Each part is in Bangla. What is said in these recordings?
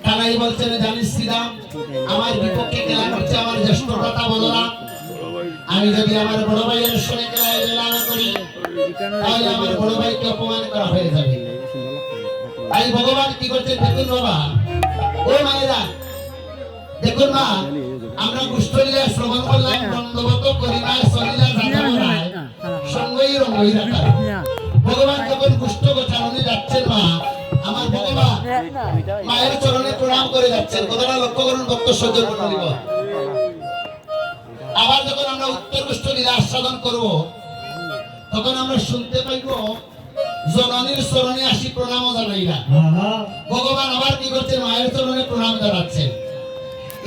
কানাই বলছেন জানিস শ্রীরাম আমার বিপক্ষে খেলা করছে আমার জ্যেষ্ঠ ভ্রাতা বলরাম আমি যদি আমার বড় ভাইয়ের সঙ্গে খেলায় জয়লাভ করি তাহলে আমার বড় ভাইকে অপমান করা হয়ে যাবে তাই ভগবান কি করছেন দেখুন বাবা ও মায়েরা দেখুন মা আমরা কুষ্ঠলীলা শ্রবণ করলাম দণ্ডবত করিবার সলিলা যাদবরায় সঙ্গই রঙ্গই রাখা ভগবান যখন কুষ্ঠ গোচারণে যাচ্ছেন মা আমার ভগবান মায়ের চরণে প্রণাম করে যাচ্ছেন কথাটা লক্ষ্য করুন ভক্ত সজ্জন মণ্ডলী আবার যখন আমরা উত্তর কুষ্ঠলীলা আস্বাদন করব তখন আমরা শুনতে পাইব জননীর চরণে আসি প্রণাম জানাইলা ভগবান আবার কি করছেন মায়ের চরণে প্রণাম জানাচ্ছেন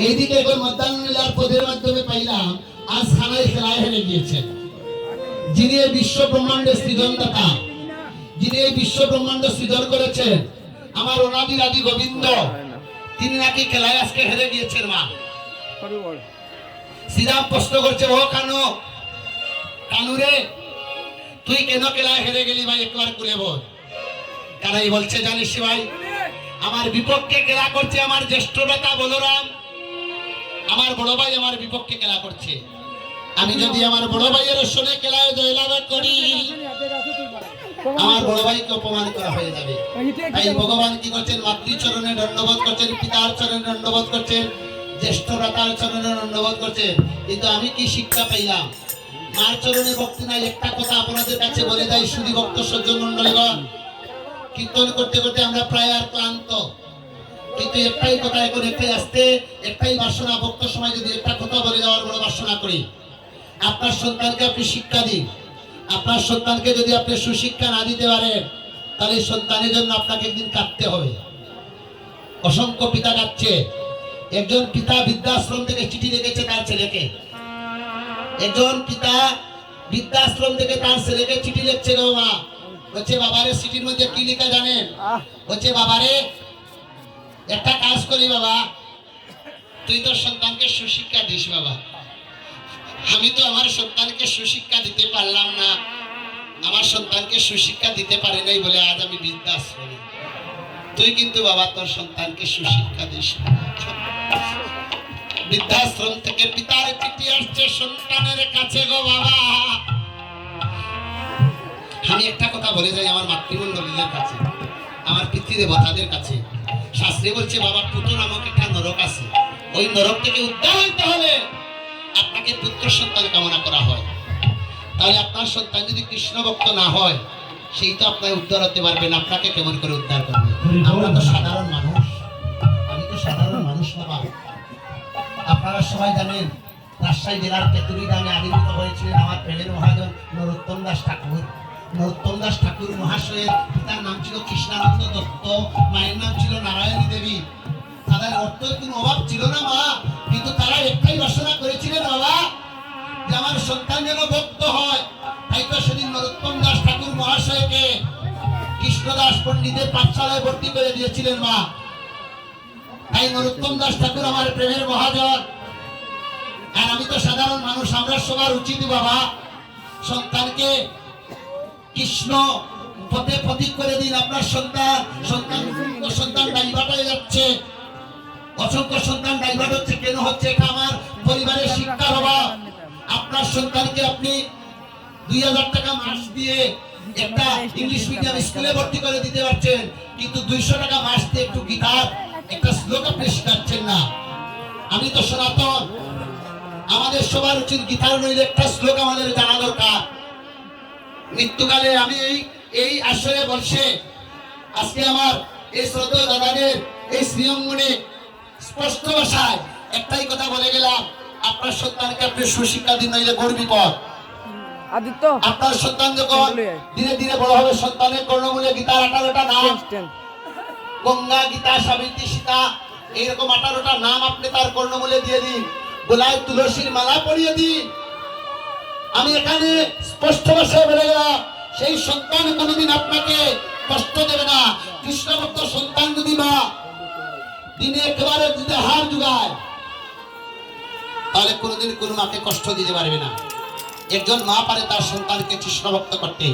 এইদিকে এখন মধ্যাহ্ন লীলার পদের মাধ্যমে পাইলাম আজ খানায় খেলায় হেরে গিয়েছেন যিনি এই বিশ্ব ব্রহ্মাণ্ডের সৃজনদাতা যিনি এই বিশ্ব ব্রহ্মাণ্ড সৃজন করেছেন আমার অনাদি আদি গোবিন্দ তিনি নাকি খেলায় আজকে হেরে গিয়েছেন মা শ্রীরাম প্রশ্ন করছে ও কানুরে তুই কেন খেলায় হেরে গেলি ভাই একবার করে বল কানাই বলছে জানিস ভাই আমার বিপক্ষে খেলা করছে আমার জ্যেষ্ঠ ভ্রাতা বলরাম আমার বড় ভাই আমার বিপক্ষে খেলা করছে আমি যদি আমার বড় ভাইয়ের সঙ্গে খেলায় জয়লাভ করি আমার বড় ভাইকে অপমান করা হয়ে যাবে তাই ভগবান কি করছেন মাতৃচরণে দণ্ডবোধ করছেন পিতার চরণে দণ্ডবোধ করছেন জ্যেষ্ঠ ভ্রাতার চরণে দণ্ডবোধ করছেন কিন্তু আমি কি শিক্ষা পাইলাম মার চরণে ভক্তি নাই একটা কথা আপনাদের কাছে বলে যাই শুধু ভক্ত সজ্জন মণ্ডলীগণ কীর্তন করতে করতে আমরা প্রায় আর ক্লান্ত কিন্তু একটাই কথা এখন একটাই আসতে একটাই বাসনা ভক্ত সময় যদি একটা কথা বলে যাওয়ার বড় বাসনা করি আপনার সন্তানকে আপনি শিক্ষা দিন আপনার সন্তানকে যদি আপনি সুশিক্ষা না দিতে পারেন তাহলে সন্তানের জন্য আপনাকে একদিন কাঁদতে হবে অসংখ্য পিতা কাঁদছে একজন পিতা বৃদ্ধাশ্রম থেকে চিঠি লিখেছে তার ছেলেকে একজন পিতা বৃদ্ধাশ্রম থেকে তার ছেলেকে চিঠি লিখছে গো মা বলছে বাবারে চিঠির মধ্যে কি লেখা জানেন বলছে বাবারে একটা কাজ করি বাবা তুই তোর সন্তানকে সুশিক্ষা দিস বাবা আমি তো আমার সন্তানকে সুশিক্ষা দিতে পারলাম না আমার সন্তানকে সুশিক্ষা দিতে পারে নাই বলে আজ আমি বৃদ্ধাশ্রমে তুই কিন্তু বাবা তোর সন্তানকে সুশিক্ষা দিস বৃদ্ধাশ্রম থেকে পিতার চিঠি আসছে সন্তানের কাছে গো বাবা আমি একটা কথা বলে যাই আমার মাতৃমণ্ডলীদের কাছে আমার পিতৃদেবতাদের কাছে শাস্ত্রে বলছে বাবা পুত্র নামক একটা নরক আছে ওই নরক থেকে উদ্ধার হইতে হলে আপনাকে পুত্র সন্তান কামনা করা হয় তাহলে আপনার সন্তান যদি কৃষ্ণ ভক্ত না হয় সেই তো আপনার উদ্ধার হতে পারবেন আপনাকে কেমন করে উদ্ধার করবে আমরা তো সাধারণ মানুষ আমি তো সাধারণ মানুষ বাবা আপনারা সবাই জানেন রাজশাহী জেলার তেতুরি গ্রামে আবির্ভূত হয়েছিলেন আমার প্রেমের মহাজন নরোত্তম দাস ঠাকুর নরোত্তম দাস ঠাকুর মহাশয়ের পিতার নাম ছিল কৃষ্ণানন্দ দত্ত মায়ের নাম ছিল নারায়ণী দেবী তাদের অর্থের কোনো অভাব ছিল না মা কিন্তু তারা একটাই বাসনা করেছিলেন বাবা যে আমার সন্তান যেন ভক্ত হয় তাই তো সেদিন নরোত্তম দাস ঠাকুর মহাশয়কে কৃষ্ণদাস পণ্ডিতের পাঠশালায় ভর্তি করে দিয়েছিলেন মা তাই নরোত্তম দাস ঠাকুর আমার প্রেমের মহাজন আর আমি তো সাধারণ মানুষ আমরা সবার উচিত বাবা সন্তানকে কৃষ্ণ পথে পথিক করে দিন আপনার সন্তান ডাইভার্ট হয়ে যাচ্ছে অসংখ্য সন্তান ডাইভার্ট হচ্ছে কেন হচ্ছে এটা আমার পরিবারের শিক্ষার অভাব আপনার সন্তানকে আপনি 2000 টাকা মাস দিয়ে একটা ইংলিশ মিডিয়াম স্কুলে ভর্তি করে দিতে পারছেন কিন্তু 200 টাকা মাস দিয়ে একটু গীতার একটা শ্লোক আপনি শেখাচ্ছেন না আমি তো সনাতন আমাদের সবার উচিত গীতার নইলে একটা শ্লোক আমাদের জানা দরকার মৃত্যুকালে আমি এই আশ্রয়ে বলছে আজকে আমার এই শ্রদ্ধেয় দাদাদের এই শ্রীঅঙ্গনে স্পষ্ট ভাষায় একটাই কথা বলে গেলাম আপনার সন্তানকে আপনি সুশিক্ষা দিন নইলে বড় বিপদ আদিত্য আপনার সন্তান যখন ধীরে ধীরে বড় হবে সন্তানের কর্ণমূলে গীতার 18টা নাম গঙ্গা গীতা সাবিত্রী সীতা এইরকম 18টা নাম আপনি তার কর্ণমূলে দিয়ে দিন গোলায় তুলসীর মালা পরিয়ে দিন আমি এখানে স্পষ্ট ভাষায় বলে গেলাম সেই সন্তান কোনোদিন আপনাকে কষ্ট দেবে না কৃষ্ণ ভক্ত সন্তান যদি মা দিনে একেবারে যদি হার জুগায় তাহলে কোনোদিন কোনো মাকে কষ্ট দিতে পারবে না একজন মা পারে তার সন্তানকে কৃষ্ণ ভক্ত করতে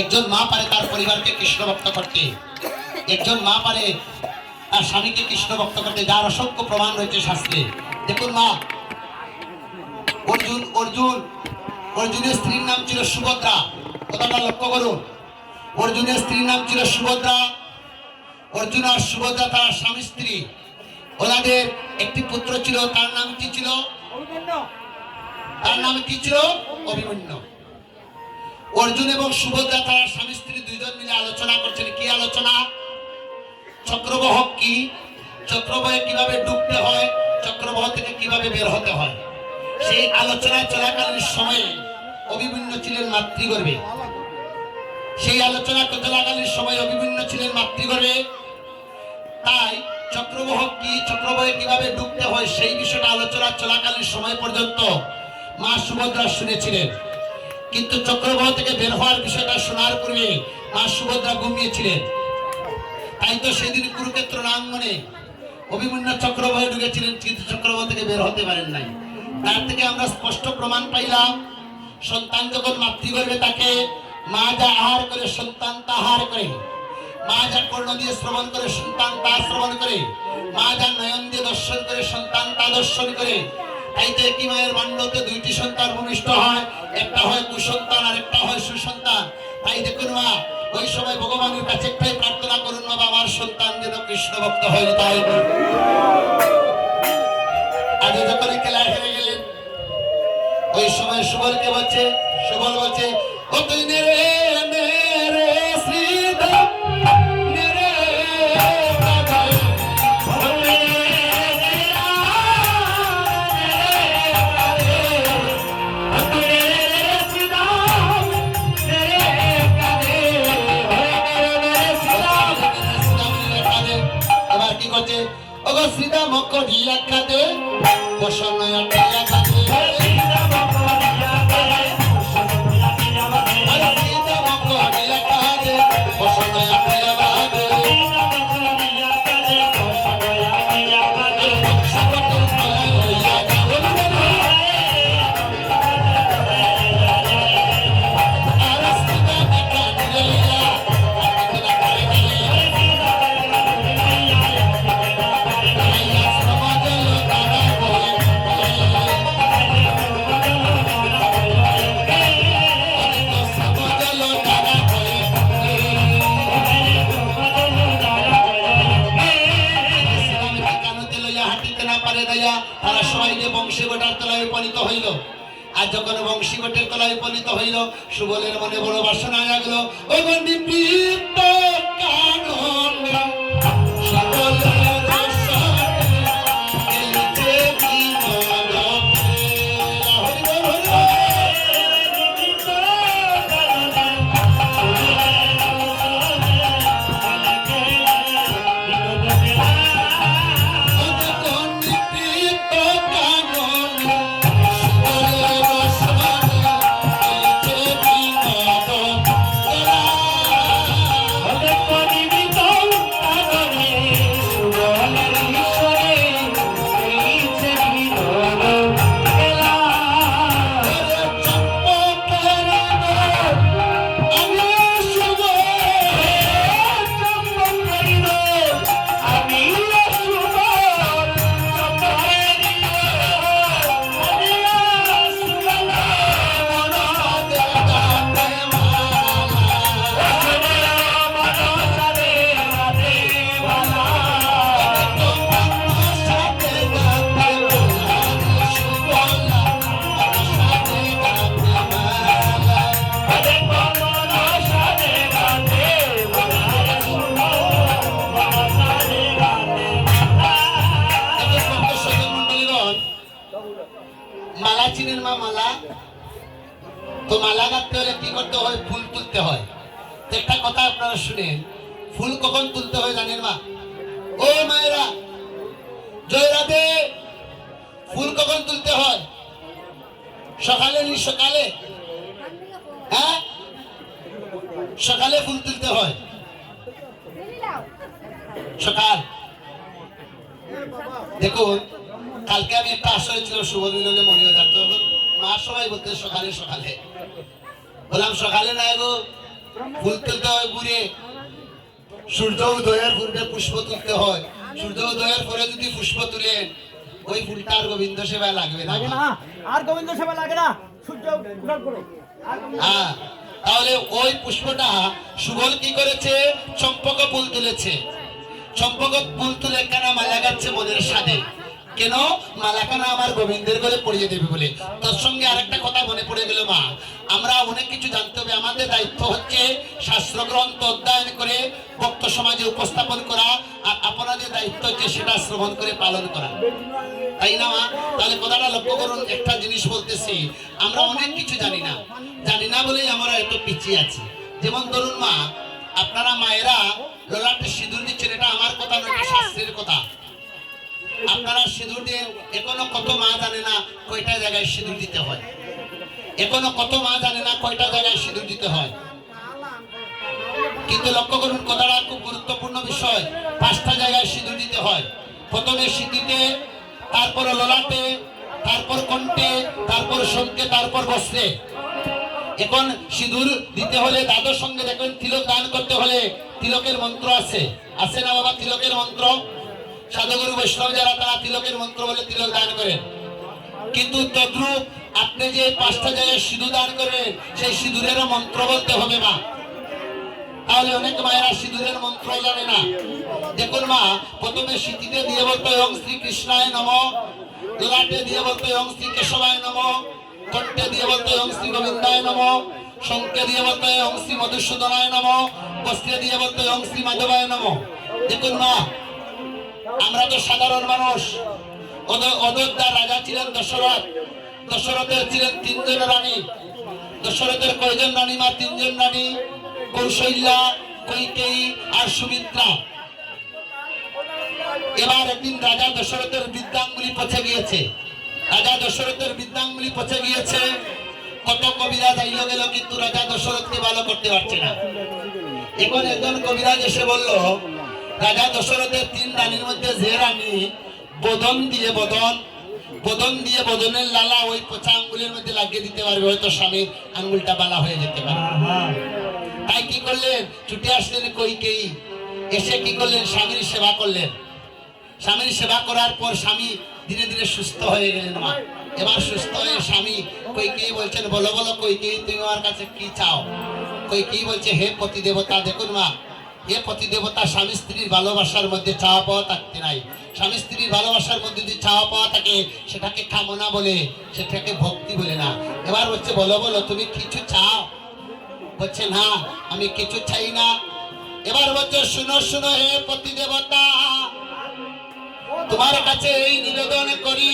একজন মা পারে তার পরিবারকে কৃষ্ণ ভক্ত করতে একজন মা পারে তার স্বামীকে কৃষ্ণ ভক্ত করতে, যার অসংখ্য প্রমাণ রয়েছে শাস্ত্রে। দেখুন মা, অর্জুনের স্ত্রীর নাম ছিল সুভদ্রা। কথাটা লক্ষ্য করুন, অর্জুনের স্ত্রীর নাম ছিল সুভদ্রা। অর্জুন আর সুভদ্রা তার স্বামী স্ত্রী। ওনাদের একটি পুত্র ছিল, তার নাম কি ছিল? অভিমন্যু। অর্জুন এবং সুভদ্রা তারা স্বামী স্ত্রী দুইজন মিলে আলোচনা করছেন। কি আলোচনা? চক্রবাহ কি, চক্রবাহে কিভাবে ডুবতে হয়, চক্রবাহ থেকে কিভাবে বের হতে হয়। সেই আলোচনা চলাকালীন সময়ে অভিমন্যু ছিলেন মাতৃগর্ভে। সেই আলোচনা চলাকালীন সময় অভিমন্যু ছিলেন মাতৃগর্ভে। তাই চক্রবাহ কি, চক্রবাহে কিভাবে ডুবতে হয়, সেই বিষয়টা আলোচনা চলাকালীন সময় পর্যন্ত মা সুভদ্রা শুনেছিলেন। কিন্তু চক্রবাহ থেকে বের হওয়ার বিষয়টা শোনার পূর্বে মা সুভদ্রা ঘুমিয়েছিলেন। তাই তো সেদিন কুরুক্ষেত্র রাঙ্গনে অভিমন্যু চক্রবাহে ঢুকেছিলেন, কিন্তু চক্রবাহ থেকে বের হতে পারেন নাই। তার থেকে আমরা স্পষ্ট প্রমাণ পাইলাম, সন্তান যখন মাতৃগর্ভে থাকে, মা যা আহার করে সন্তান তা আহার করে, মা যা কর্ণ দিয়ে শ্রবণ করে সন্তান তা শ্রবণ করে, মা যা নয়ন দিয়ে দর্শন করে সন্তান তা দর্শন করে। তাই তো একই মায়ের মান্যতে দুইটি সন্তান ভূমিষ্ঠ হয়, একটা হয় কুসন্তান আর একটা হয় সুসন্তান। তাই দেখুন মা, ওই সময় ভগবানের কাছে একটাই প্রার্থনা করুন, মা আমার সন্তান যেন কৃষ্ণ ভক্ত হয়। তাই আগে যখন খেলা হেরে গেলেন, ওই সময় সুবলকে বলছে, সুবল বলছে, ও তুই নেরে নেরে শ্রীদাম নেরে কাদাই ভরে নেরা নেরে কাদে, ও তুই নেরে শ্রীদাম নেরে কাদে ভরে নেরে শ্রীদাম নেরে কাদে। আবার কি করছে? ওগো শ্রীদাম করিয়া কাদে বসনয়া টিয়া কাদে, তারা সবাই যে বংশীগোটার তলায় উপনীত হইল। আর যখন বংশীগোটের তলায় উপনীত হইল, সুবলের মনে বড় বাসনা জাগলো। ও গন্ডি পিত্ত কানন সুবলের চিনেন মা মালা? তো মালা গাঁথতে হলে কি করতে হয়? ফুল তুলতে হয়। একটা কথা আপনারা শুনেন, ফুল কখন তুলতে হয় জানেন মা? ও মায়েরা, জয় রাধে। ফুল কখন তুলতে হয়? সকালে নি সকালে? হ্যাঁ, সকালে ফুল তুলতে হয়। সকাল। দেখুন, কালকে আমি একটা আসরে ছিল শুভ মিলনে মরিয়াদার, তো মা সবাই বলতে সকালে সকালে, বললাম সকালে না গো, ফুল তুলতে হয় ঘুরে, সূর্য উদয়ের পূর্বে পুষ্প তুলতে হয়। সূর্যোদয়ের পরে যদি পুষ্প তুলেন ওই ফুলটা আর গোবিন্দ সেবায় লাগবে না। লাগে না, আর গোবিন্দ সেবা লাগে না, সূর্য উদয় করে। হ্যাঁ, তাহলে ওই পুষ্পটা সুবল কি করেছে? চম্পক ফুল তুলেছে। চম্পক ফুল তুলে কেন মালা গাচ্ছে মনের সাথে? কেন? মালাখানা আমার গোবিন্দের গলে পড়িয়ে দেবে বলে। তোর সঙ্গে আরেকটা কথা মনে পড়ে গেল মা, আমরা অনেক কিছু জানতে হবে। আমাদের দায়িত্ব হচ্ছে শাস্ত্রগ্রন্থ অধ্যয়ন করে ভক্ত সমাজে উপস্থাপন করা, আর আপনাদের দায়িত্ব হচ্ছে সেটা শ্রবণ করে পালন করা, তাই না মা? তাহলে কথাটা লক্ষ্য করুন। একটা জিনিস বলতেছি, আমরা অনেক কিছু জানি না বলেই আমরা এত পিছিয়ে আছি। যেমন ধরুন মা, আপনারা মায়েরা ললাটে সিঁদুর দিচ্ছেন, এটা আমার কথা নয়, এটা শাস্ত্রের কথা। আপনারা সিঁদুর দিয়ে এখনো কত মা জানে না কয়টা জায়গায় সিঁদুর দিতে হয়। এখনো কত মা জানে না কয়টা জায়গায় সিঁদুর দিতে হয়। কিন্তু লক্ষ্য করুন, কথাটা খুব গুরুত্বপূর্ণ বিষয়। 5টা জায়গায় সিঁদুর দিতে হয়। প্রথমে সিঁথিতে, তারপর ললাটে, তারপর কণ্ঠে, তারপর শঙ্কে, তারপর বস্ত্রে। এখন সিঁদুর দিতে হলে দাদুর সঙ্গে দেখবেন তিলক দান করতে হলে তিলকের মন্ত্র আছে না বাবা? তিলকের মন্ত্র, সাধুগুরু বৈষ্ণব যারা তারা তিলকের মন্ত্র বলে তিলক দান করেন। কিন্তু তদ্রূপ আপনি যে 5টা জায়গায় সিঁদুর দান করবেন, সেই সিঁদুরেরও মন্ত্র বলতে হবে মা। তাহলে অনেক মায়েরা সিঁদুরের মন্ত্র জানে না। দেখুন মা, প্রথমে সিঁথিতে দিয়ে বলতো ওং শ্রী কৃষ্ণায় নমঃ, ললাটে দিয়ে বলতো ওং শ্রী কেশবায় নমঃ, কণ্ঠে দিয়ে বলতো ওং শ্রী গোবিন্দায় নমঃ, শঙ্কে দিয়ে বলতো ওং শ্রী মধুসূদনায় নমঃ, বস্ত্রে দিয়ে বলতো ওং শ্রী মাধবায় নমঃ। দেখুন মা, আমরা তো সাধারণ মানুষ। অযোধ্যার রাজা ছিলেন দশরথ। দশরথের ছিলেন 3 জন রানী। দশরথের কয়জন রানী মা? 3 জন রানী, কৌশল্যা, কৈকেয়ী আর সুমিত্রা। এবার একদিন রাজা দশরথের বৃদ্ধাঙ্গুলি পচে গিয়েছে। কত কবিরাজ আইলো গেল, কিন্তু রাজা দশরথকে ভালো করতে পারছে না। এখন একজন কবিরাজ এসে বলল, রাজা দশরথের 3 রানীর মধ্যে যে রানী বদন দিয়ে বদনের লালা ওই পচা আঙ্গুলের মধ্যে লাগিয়ে দিতে পারবে, হয়তো স্বামীর আঙ্গুলটা বালা হয়ে যেতে পারে। তাই কি করলেন? ছুটে আসলেন কৈকেয়ী। এসে কি করলেন? স্বামীর সেবা করলেন। স্বামীর সেবা করার পর স্বামী ধীরে ধীরে সুস্থ হয়ে গেলেন মা। এবার সুস্থ হয়ে স্বামী কৈকেয়ী বলছেন, বলো বলো কৈকেয়ী, তুমি আমার কাছে কি চাও? কৈকেয়ী বলছে, হে পতি দেবতা। দেখুন মা, হে পতি দেবতা, স্বামী স্ত্রীর ভালোবাসার মধ্যে চাওয়া পাওয়া থাকতে নাই। স্বামী স্ত্রীর ভালোবাসার মধ্যে যদি চাওয়া পাওয়া থাকে, সেটাকে কামনা বলে, সেটাকে ভক্তি বলে না। এবার বলছে, বলো বলো তুমি কিছু চাও? বলছে, না আমি কিছু চাই না। এবার বলছে, শুনো হে পতি দেবতা, তোমার কাছে এই নিবেদন করি,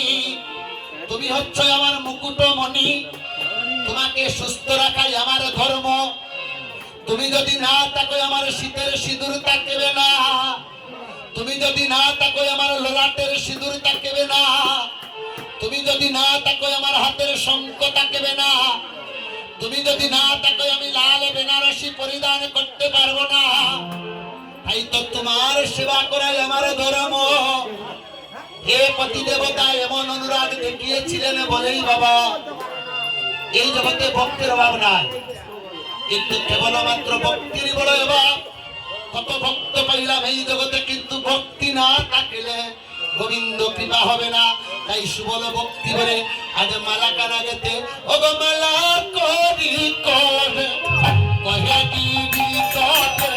তুমি হচ্ছ আমার মুকুটমণি, তোমাকে সুস্থ রাখাই আমার ধর্ম। তুমি যদি না থাকো আমার শীতের সিঁদুর থাকবে না, তুমি যদি না থাকো আমার ললাটের সিঁদুর থাকবে না, তুমি যদি না থাকো আমার হাতের শঙ্খ থাকবে না, তুমি যদি না থাকো আমি লাল বেনারসি পরিধান করতে পারবো না। তাই তো তোমার সেবা করাই আমার ধর্ম। হে পতি দেবতা এমন অনুরাগ দেখিয়েছিলেন বলেই বাবা এই জগতে ভক্তের অভাব নাই। কিন্তু কেবলমাত্র ভক্তির বড় অভাব। কত ভক্ত পাইলাম এই জগতে, কিন্তু ভক্তি না থাকলে গোবিন্দ কৃপা হবে না। তাই সুবল ভক্তি বলে আজ মালা কানা গেতে, ও গো মালা করি করে কহে দিবি তোকে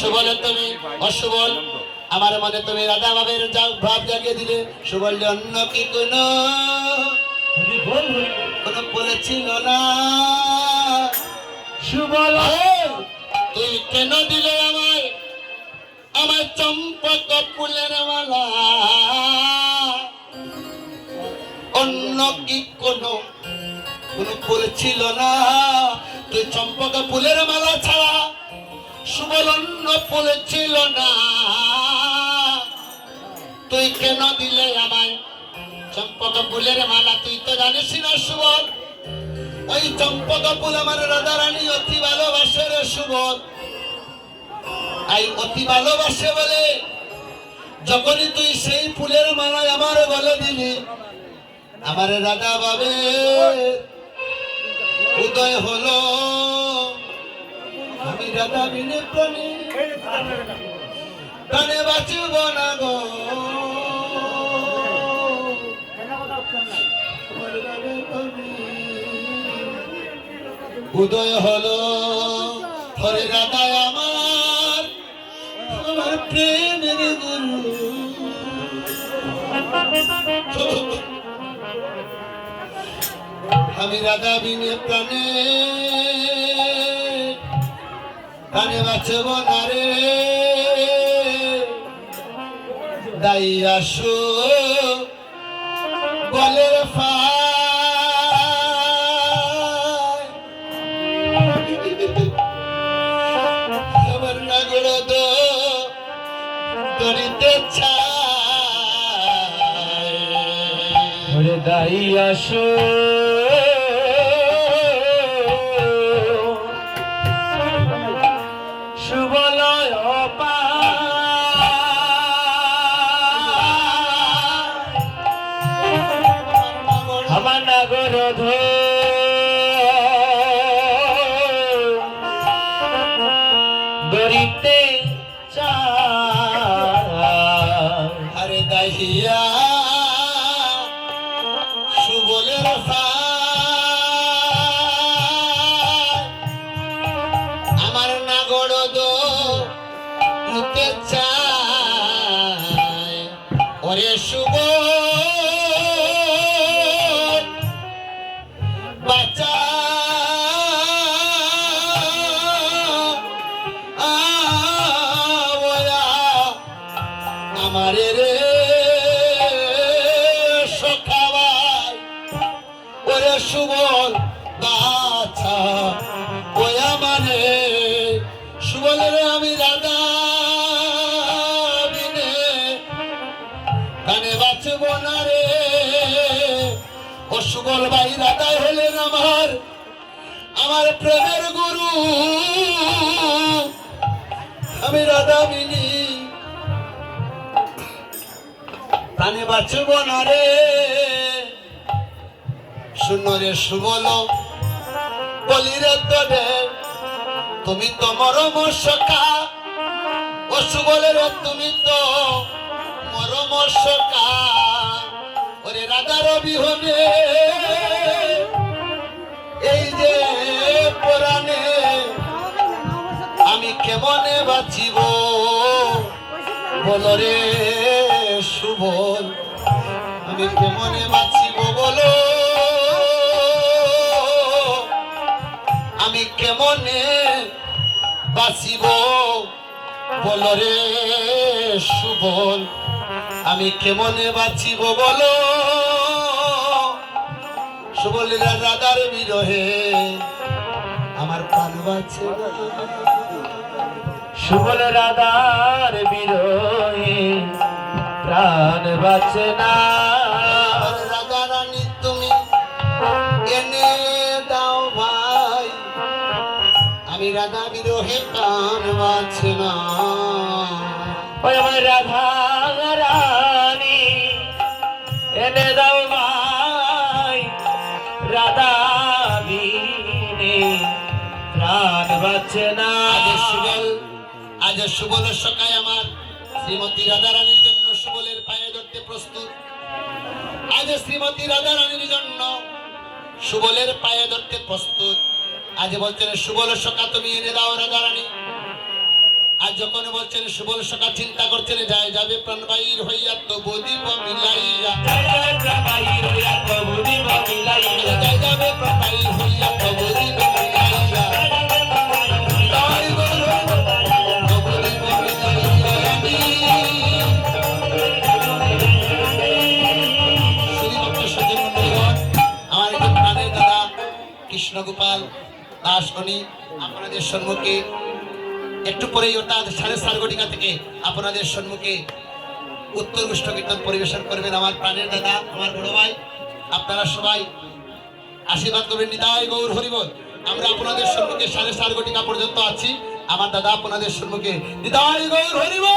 সুবল তুমি অসুবল আমার মনে তুমি রাধা ভাবের ভাব জাগিয়ে দিলে সুবল অন্য কি কোনো বলেছিল না সুবল তুই কেন দিলে আমায় আমার চম্পক ফুলের মালা অন্য কি কোনো বলেছিল না তুই চম্পক ফুলের মালা ছাড়া সুবল অন্য বলেছিল না তুই কেন দিলে আমায় চম্পক ফুলের মালা তুই তো জানিস না সুবল ওই চম্পক ফুল আমার রাধা রানী অতি ভালোবাসে রে সুবল এই অতি ভালোবাসে বলে যখনই তুই সেই ফুলের মালায় আমার গলে দিলি আমার রাধা বাবে উদয় হলো আমি রাধা বিনে প্রাণে প্রাণে বাঁচব না গো উদয় হলো হরে রাধা আমার আমার প্রেমের গুরু আমি রাধা বিনে প্রাণে প্রাণে বাঁচব না রে দাই আসো বলের আমার নাগর দরিতে ছায় দাই আসো শুভলয় আমার নাগর ধরিতে আরে দাহিয়া সুবলের আমার নাগর ধরিতে চায় ওরে শুভ বাচ্চা আমারে রে সখাবাই ওরে সুবল বাচ্চা ওই আমারে সুবলের আমি রাধা বিনে কানে বাঁচব না রে ও সুবল ভাই রাধাই হলেন আমার প্রেমের গুরু আমি রাধা বিনি প্রাণে বাঁচব না রে শূন্য রে সুবল বলি রে তোরে তুমি তো মরম সখা ও সুবলের তুমি তো মরম সখা ওরে রাধার বিহনে এই যে পুরাণে আমি কেমনে বাঁচিব বলো রে সুবল আমি কেমনে বাঁচিব বলো আমি কেমনে বাঁচিব বলো রে সুবল আমি কেমনে বাঁচিব বলো সুবলের রাধার বিরহে আমার প্রাণ বাঁচে শুভল রাধার বিরহে প্রাণ বাঁচে না রাধা রানী তুমি এনে দাও ভাই আমি রাধা বিরহে প্রাণ বাঁচে না ওই আমার রাধা রানী এনে দাও ভাই রাধা বিনে প্রাণ বাঁচে না আজ সুবলের সকায় আমার শ্রীমতী রাধা রানীর জন্য সুবলের পায়ে ধরতে প্রস্তুত আজ শ্রীমতী রাধা রানীর জন্য সুবলের পায়ে ধরতে প্রস্তুত আজ বলছেন সুবলের সকা তুমি এনে দাও রাধা রানী আজ যখন বলছেন সুবল সকা চিন্তা করছেন যায় যাবে প্রাণ বাইর হইয়া তো বদিব মিলাইয়া যায় যাবে প্রাণ বাইর হইয়া তো বদিব মিলাইয়া কৃষ্ণগোপাল দাস উনি আপনাদের সম্মুখে একটু পরেই অর্থাৎ 4:30 ঘটিকা থেকে আপনাদের সম্মুখে উত্তর গুষ্ঠ কীর্তন পরিবেশন করবেন আমার প্রাণের দাদা আমার বড় ভাই আপনারা সবাই আশীর্বাদ করবেন নিতাই গৌর হরিবল আমরা আপনাদের সম্মুখে 4:30 ঘটিকা পর্যন্ত আছি আমার দাদা আপনাদের সম্মুখে নিতাই গৌর হরিবল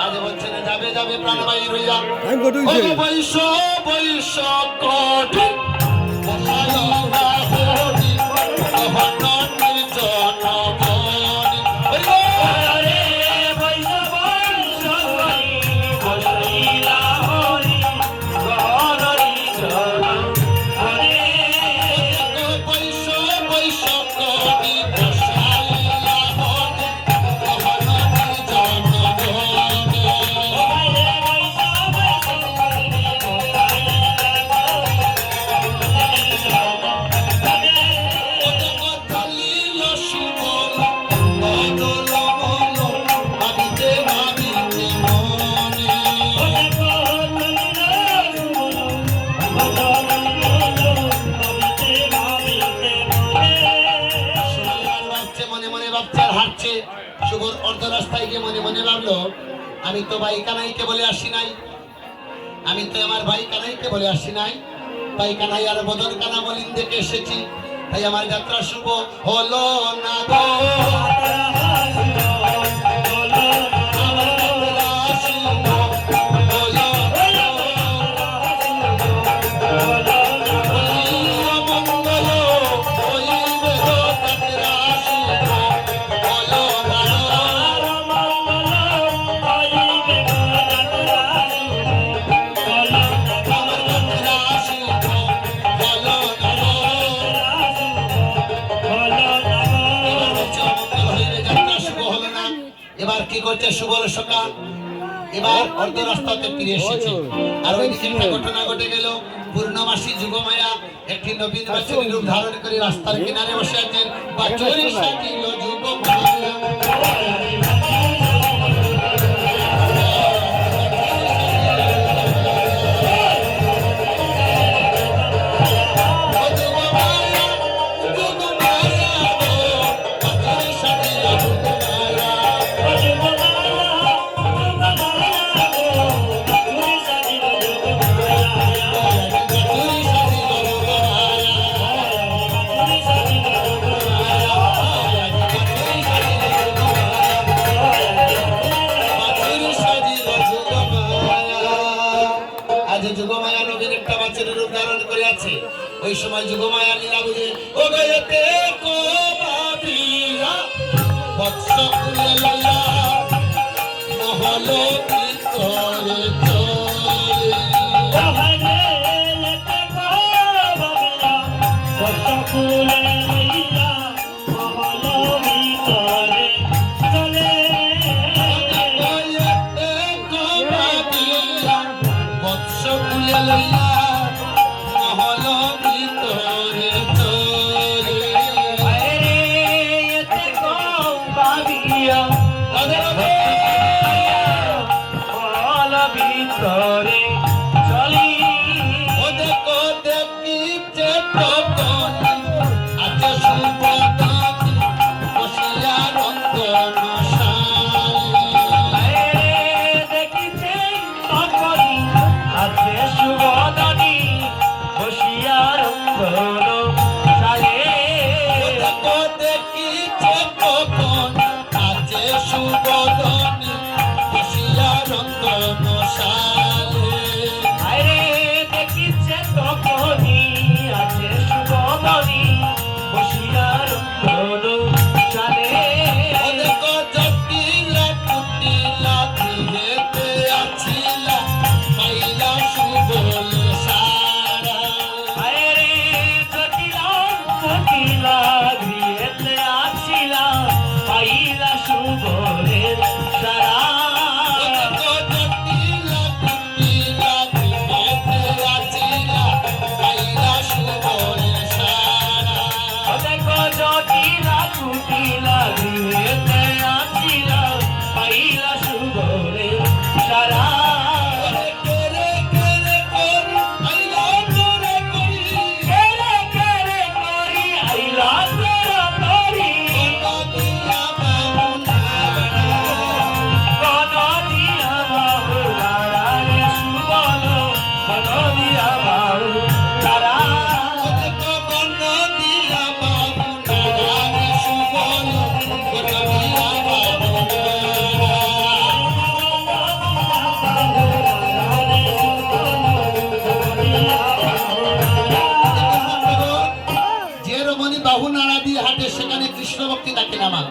আজ বলছেন যাবে যাবে প্রাণ বাইর হইয়া বৈশ বৈশ কোটি শুভর অর্ধ রাস্তায় গিয়ে মনে মনে ভাবলো আমি তো ভাই কানাইকে বলে আসি নাই আমি তো আমার ভাই কানাইকে বলে আসি নাই ভাই কানাই আর বদন কানা বলিন দেখে এসেছি তাই আমার যাত্রা শুভ হলো না গো কি করছে সুবল সকা এবার অর্ধ রাস্তাতে ফিরে এসেছে আর ওইদিকে একটা ঘটনা ঘটে গেল পূর্ণমাসী যুগমায়া একটি নবীন বাছুরের রূপ ধারণ করে রাস্তার কিনারে বসে আছেন বাছুরি সাজিল যুগমায়া যুগমায়া নবীর একটা বাছুরের রূপ ধারণ করে আছে ওই সময় যুগমায়া লীলা বুঝে ও গয়তে কো বাবিয়া বৎস কুলে লালা মহল ভিতরে চলে ওহানে লেতে কো বাবিয়া বৎস কুলে লালা মহল ভিতরে চলে গয়তে কো বাবিয়া বৎস কুলে লালা মহল ভিতরে চলে আরে এতে কো বাবিয়া মহল ভিতরে চলি ও দেখো দেখিছে তখন আছে সুপদাতি বসিয়া রঙ্গন আরে দেখিছে তখনই আছে সুবদনী বসিয়া রঙ্গন শালে দেখো দেখিছে তখন আছে সুবদনি বসিয়া রঙ্গন আরে দেখিছে তখনই আছে সুবদনী বসিয়া রঙ্গন শালে দেখো জটিলা কুটিলা দিহেতে আছিলা পাইলা সুবল সারা আরে জটিলা জটিলা গৃহেতে আছিলা পাইলা সুবলের সারা দেখো জটিলা কুটিলা দিহেতে আছিলা পাইলা সুবল সারা দেখো জটিলা কুটিলা গৃহেতে আছিলা পাইলা সুবলের সারা কেরে কেরে করি আইলা তোরে করি কেরে কেরে করি আইলা তোরা তোরি দিয়া বাবুনা কোন দিয়া বাহুলারা রে সুবল কোন দিয়া বাহুলারা দেখো বন্ধ দিয়া বাবুনা রে সুবল বন্ধ দিয়া বাবুনা যে রমণী বাহু নাড়া দিয়ে হাঁটে সেখানে কৃষ্ণ ভক্তি থাকে না মা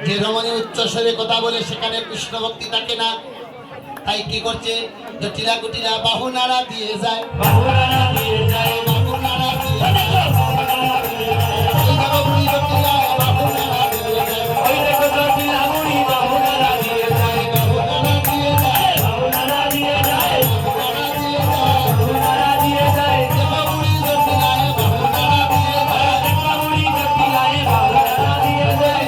যে রমণী উচ্চস্বরে কথা বলে সেখানে কৃষ্ণ ভক্তি থাকে না তাই কি করছে জটিলা কুটিলা বাহু নাড়া দিয়ে যায় বাহুলারা দিয়ে যায় বাহু নাড়া দিয়ে যায় ওই দেখো বুড়ি জটিলা বাহু নাড়া দিয়ে যায় ওই দেখো জটিলা বুড়ি বাহুলারা দিয়ে যায় বাহু নাড়া দিয়ে যায় বাহুলারা দিয়ে যায় বাহু নাড়া দিয়ে যায় বাহুলারা দিয়ে যায় দেখো বুড়ি জটিলা বাহু নাড়া দিয়ে যায় দেখো বুড়ি জটিলায় বাহুলারা দিয়ে যায়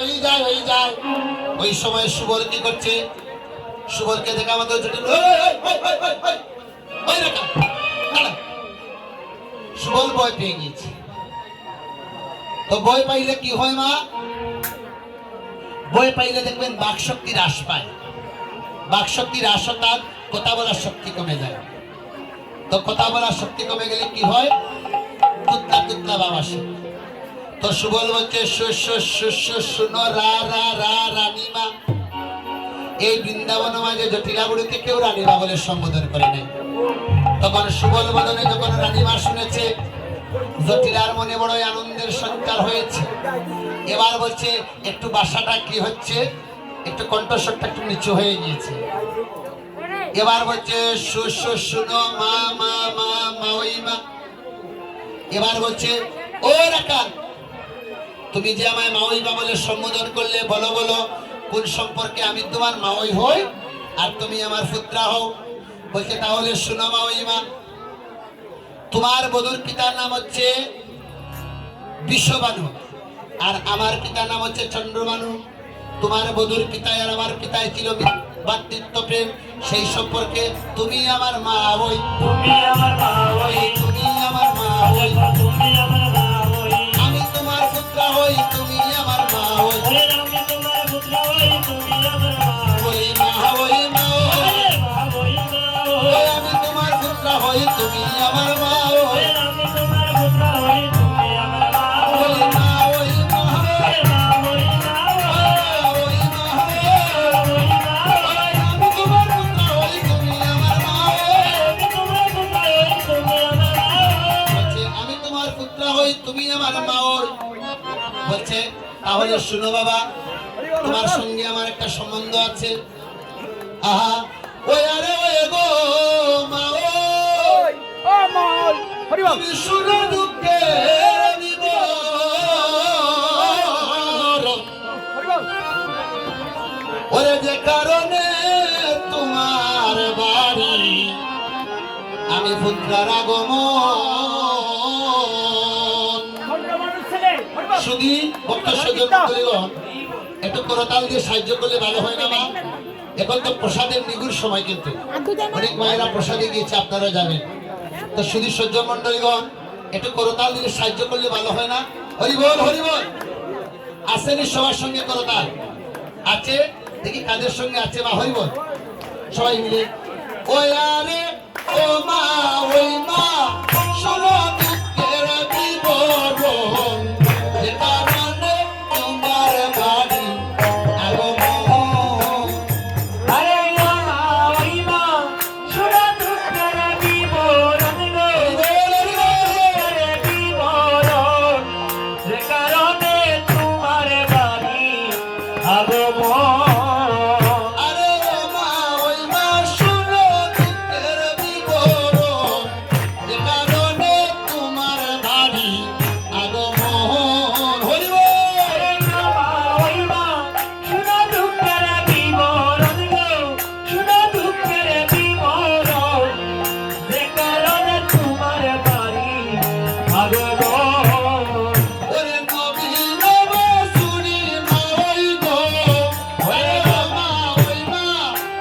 এই যায় ওই সময় সুবল কি করছে সুবলকে দেখা আমাদের জটিল সুবল ভয় পেয়ে গিয়েছে তো ভয় পাইলে কি হয় মা ভয় পাইলে দেখবেন বাকশক্তির হ্রাস পায় বাকশক্তির হ্রাস তার কথা বলার শক্তি কমে যায় তো কথা বলার শক্তি কমে গেলে কি হয় কুতলা কুতলা ভাব আসে তো সুবল বলছে শুনো রা রা রা রানীমা এই বৃন্দাবন মাঝে জটিলা বুড়িকে কেউ রানীমা বলে সম্বোধন করে নাই তখন সুবল বদনে যখন রানীমা শুনেছে জটিলার মনে বড়ই আনন্দের সঞ্চার হয়েছে এবার বলছে একটু বাসাটা কি হচ্ছে একটু কণ্ঠস্বরটা একটু নিচু হয়ে গিয়েছে এবার বলছে শুনো মা মা মা মাওই মা। এবার বলছে ও রাখাল, তুমি যে আমায় মাওই মা বলে সম্বোধন করলে, বলো বলো কোন সম্পর্কে আমি তোমার মাওই হই আর তুমি আমার পুত্রা হও। বলছে তাহলে শুনো মাওই মা, তোমার বধূর পিতার নাম হচ্ছে বিশ্ববানু আর আমার পিতার নাম হচ্ছে চন্দ্রবানু। তোমার বধূর পিতায় আর আমার পিতায় ছিল ভাতৃত্ব প্রেম, সেই সম্পর্কে তুমি আমার মা হই, তুমি আমার মা হই, তুমি আমার মা হই, তুমি আমার মা হই, আমি তোমার পুত্র হই, তুমি আমার মা হই, ওরে আমি তোমার পুত্র হই, তুমি আমার মা হই, হই মা হই মা হই, ওরে মা হই মা ওই হই, আমি তোমার পুত্র হই, তুমি আমার মা হই, ওরে আমি তোমার পুত্র হই, তুমি আমার মা হই হই, মা হই মা হই, ওরে মা হই মা হই, হই মা হই, হই মা হই, আমি তোমার পুত্র হই, তুমি আমার মা হই। আমি তোমার পুত্র হই, তুমি আমার মা হই। বলছে আমি তোমার পুত্র হই, তুমি আমার মা হই। বলছে তাহলে শুনো বাবা, তোমার সঙ্গে আমার একটা সম্বন্ধ আছে। আহা ওই আরে ওই গো মা ওই, ও মাওই হরি বল। তুমি শুনো দুঃখের বিবরণ, হরি বল। ওরে যে কারণে তোমার বাড়ি আমি পুত্রার আগমন। খন্ড মানুষ ছেলে হরি বল। শুধু ভক্ত সজ্জন মণ্ডলীগণ একটু করতাল দিয়ে সাহায্য করলে ভালো হয় না মা? এখন তো প্রসাদের নিগুড় সময়, কিন্তু অনেক মায়েরা প্রসাদে গিয়েছে, আপনারা জানেন। তো শুধু সজ্জন মণ্ডলীগণ একটু করতাল দিয়ে সাহায্য করলে ভালো হয় না? হরি বল হরি বল। আসেনি সবার সঙ্গে করতাল আছে? দেখি কাদের সঙ্গে আছে মা? হরি বল সবাই মিলে। ওই আরে ও মা ওই মা শোনো দুঃখের বিবরণ, যে কারণে তোমার বাড়ি আগমন। আরে ও মা ওই মা শোনো দুঃখের বিবরণ গো, দুঃখের বিবরণ, যে কারণে তোমার বাড়ি আগমন। আরে ও মা ওই মা শোনো দুঃখের বিবরণ, যে কারণে তোমার বাড়ি আগমন। হরি বল। আরে ও মা ওই মা শোনো দুঃখের বিবরণ গো, শোনো দুঃখের বিবরণ, যে কারণে তোমার বাড়ি আগমন। ওরে নবী নবসুরি মা ওই গো, ওরে মা ওই মা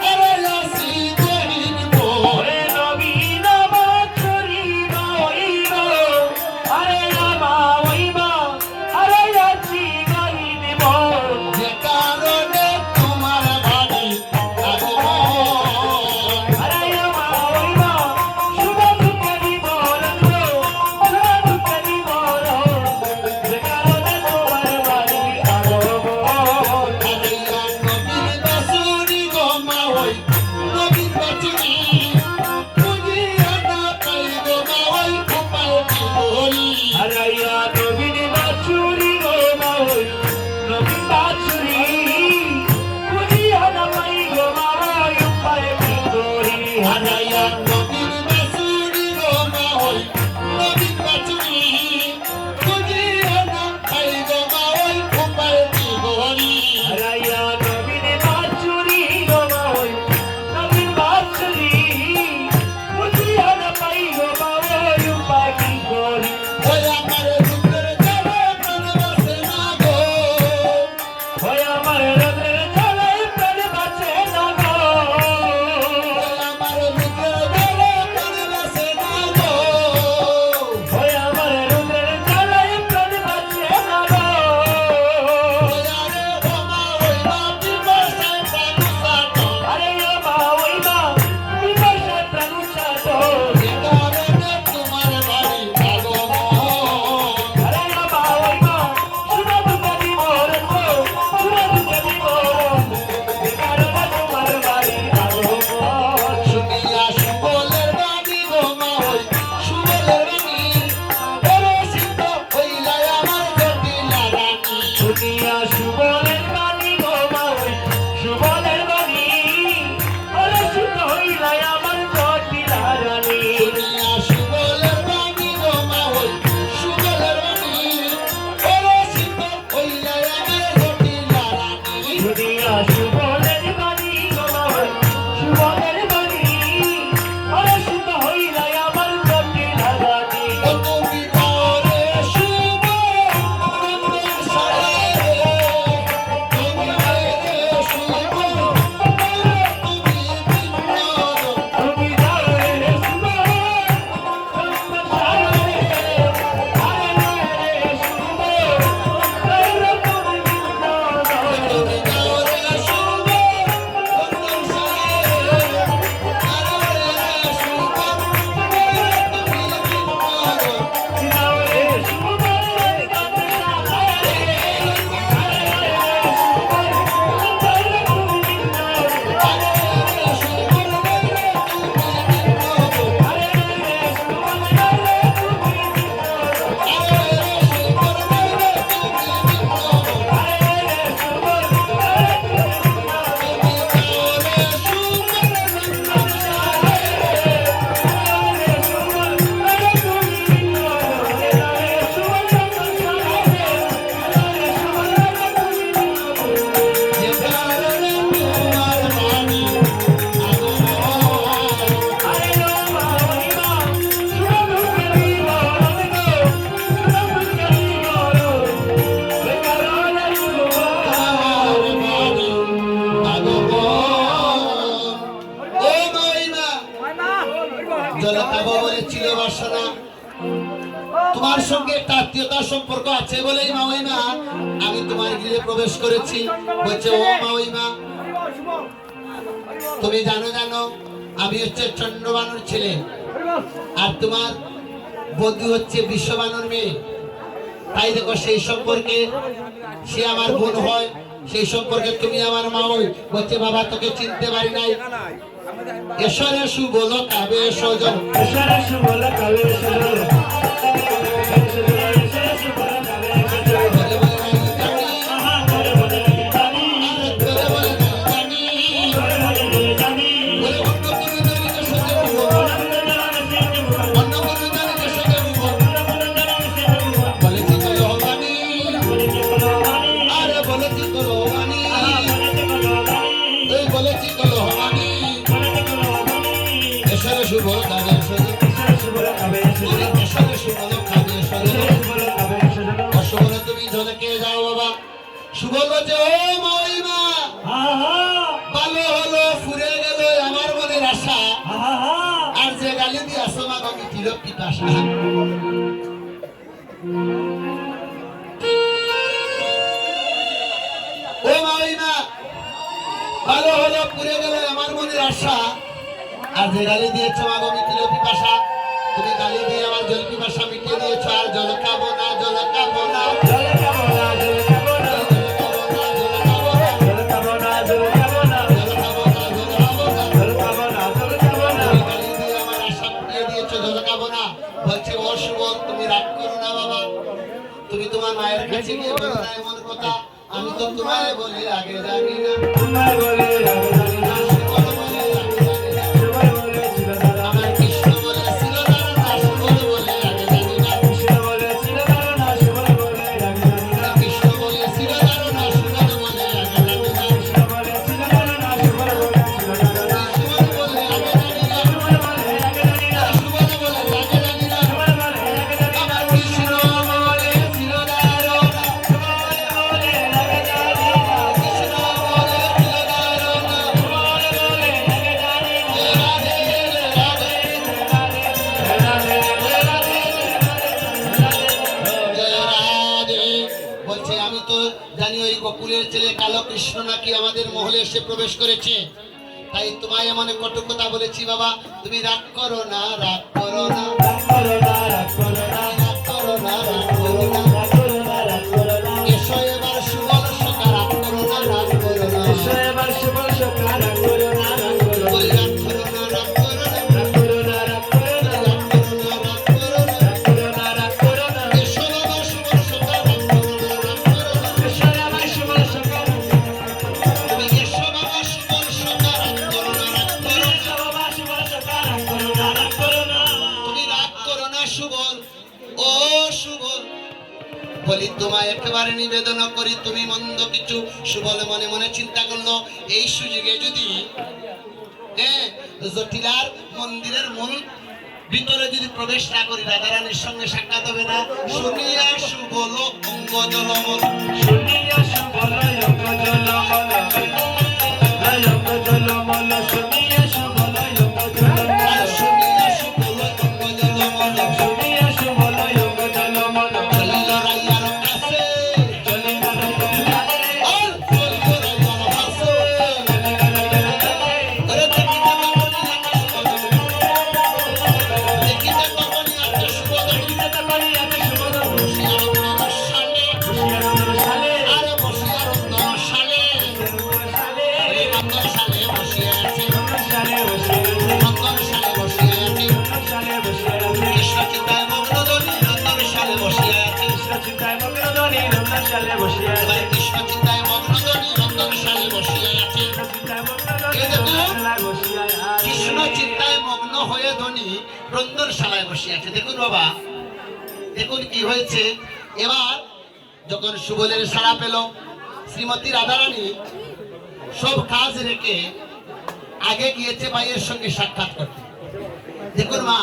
আরে আসি দেহিন গো। ওরে নবী নবছরি নই গো, আরে মা ওই মা আরে আছি গাইন মো। যে কারণে তোমার বাড়ি আগমন। আরে মা ওই মা শুভ দুঃখেরি বরণ গো, শুভ দুঃখেরি বরণ, যে কারণে তোমার বাড়ি আগমন। আল্লাহ নবীর বাসুরি গো মা ওই নবীর বাসুরি, বুঝিয়া না পাই গো মা ওই উপায় কি বলি। আরাইয়া নবীন বাছুরি গো মা ওই নবীন বাছুরি, বুঝিয়া না পাই গো মা ওই উপায় কি করি। আনাইয়া নবীর বাসুরি গো মা ওই নবীর বাসুরি, বুঝিয়া না পাই গো মা ওই উপায় কি বলি। আরাইয়া নবীন বাছুরি গো মা ওই নবীন বাছুরি, বুঝিয়া না পাই গো মা ওই উপায় কি করি। ওই আমার রূপের জ্বালা প্রাণ বাসে না গো, ওই আমার রোদের জ্বালায় প্রাণ বাঁচে না গো। ওই আমার রূপের ভালোবাসো না, তোমার সঙ্গে একটা আত্মীয়তার সম্পর্ক আছে বলেই মা ওই মা আমি তোমার গৃহে প্রবেশ করেছি। বলছে ও মা ওই মা, তুমি জানো আমি হচ্ছে চন্দ্রবানুর ছেলে, আর তোমার বধূ হচ্ছে বিশ্ববানুর মেয়ে। তাই দেখো সেই সম্পর্কে সে আমার বোন হয়, সেই সম্পর্কে তুমি আমার মা হই। বলছে বাবা তোকে চিনতে পারি নাই। এসরে শুভল কাবে সজন, এসরে শুভল কাবে সজন, এসরে শুভল কাবে সজন, বলে বলে নাই জানি, আহা করে বলে জানি, আরে বলে বলে নাই জানি, করে বলে জানি, বলে অন্য কোনো জানিকে সঙ্গে বুবো, অন্য কোনো জানিকে সঙ্গে বুবো, বলেছি চলো বানি, আরে বলেছি চলো বানি, এই বলেছি চলো বানি। এসরে শুভল কাবে সজন, এসরে শুভল কাবে সজন। অশুভলে তুমি ঝলকে যাও বাবা। শুভল বলছে ও মা ওই মা, ভালো হলো ফুরে গেল আমার মনের আশা, আর যে গালি দিয়ে আসো মা আমি ছিল পিতাশা। ও মা ওই মা, ভালো হলো ফুরে গেল আমার মনের আশা, আর যে গালি দিয়েছো মা আমি ছিল পিপাসা। তুমি গালি দিয়ে আমার জল পিপাসা মিটিয়ে দিয়েছো, আর জল খাবো না, জল খাবো না, জল খাবো না, জল খাবো না, জল খাবো না, জল খাবো না, জল খাবো না, জল খাবো না, জল খাবো না, জল খাবো না, জল খাবো না। তুমি গালি দিয়ে আমার আশা মিটিয়ে দিয়েছো, জল খাবো না। বলছে ও সুবল তুমি রাগ করো না বাবা, তুমি তোমার মায়ের কাছে গিয়ে বলো না এমন কথা, আমি তো তোমায় বলি আগে জানি না, তোমায় বলে আমি জানি না, সুবল বলে আগে জানি না, তোমায় বলে ছিল দাদা, আমার কৃষ্ণ বলেছিল দাঁড়া, সুবল বলে আগে জানি না, কৃষ্ণ বলে ছিল দাদা না, সুবল বলে আমি জানি না, কৃষ্ণ বলেছিল দাঁড়া, সুবল বলে আগে জানি না, কৃষ্ণ বলে ছিল দাদা না, সুবল বলে ছিল দাদা না, সুবল বলে আগে জানি না, সুবল বলে আগে জানি না, সুবল বলে আগে জানি না, সুবল বলে আগে জানি না, আমার কৃষ্ণ বলেছিল দাঁড়া, সুবল বলে আগে জানি না, কৃষ্ণ বলেছিল দাঁড়া, সুবল বলে আগে জানি না, রাধে রাধে জয় রাধে। বলছে আমি তো জানি ওই গোকুলের ছেলে কালো কৃষ্ণ নাকি আমাদের মহলে এসে প্রবেশ করেছে, তাই তোমায় এমন কটু কথা বলেছি বাবা, তুমি রাগ করো না, রাগ করো না, রাগ করো না, রাগ করো না, এসো এবার সুবল সখা, রাগ করো না, রাগ করো না, বলি রাগ করো না, রাগ করো না, রাগ করো না, রাগ করো না, এসো বাবা সুবল সখা, রাগ করো না, রাগ করো না, তুমি এসো বাবা সুবল সখা, রাগ করো না, রাগ করো না, তুমি রাগ করো না সুবল, ও সুবল। বলি তোমায় একেবারে নিবেদন করি, তুমি মন্দ কিছু। সুবল মনে মনে চিন্তা করলো এই সুযোগে যদি জটিলার মন্দিরের মূল ভিতরে যদি প্রবেশ না করি রাধারানীর সঙ্গে সাক্ষাৎ হবে না। শুনিয়া সুবল অঙ্গ জলমল, আর শুনিয়া সুবল অঙ্গ জলমল, চলিল রাইয়ার কাছে, আর চলিল রাইয়ার কাছে, ওরে দেখিতে তখনই আকাশ বদল, দেখিতে তখনই আকাশ বদল, বসিয়ার অন্তর সালে, আরে বসিয়ার অন্তর সালে, ওরে অন্তর সালে বসিয়া আছে, অন্তর সালে বসিয়া আছে, কৃষ্ণ চিন্তায় মগ্ন ধনী অন্তর সালে বসিয়া আছে, এবার কৃষ্ণ চিন্তায় মগ্ন ধনী অন্তর সালে বসিয়া আছে। এই দেখুন কৃষ্ণ চিন্তায় মগ্ন হয়ে ধনী রন্ধনশালায় বসে আছে। দেখুন বাবা, দেখুন কি হয়েছে। এবার যখন সুবলের সাড়া পেল, শ্রীমতী রাধারানী সব কাজ রেখে আগে গিয়েছে ভাইয়ের সঙ্গে সাক্ষাৎ করতে। দেখুন মা,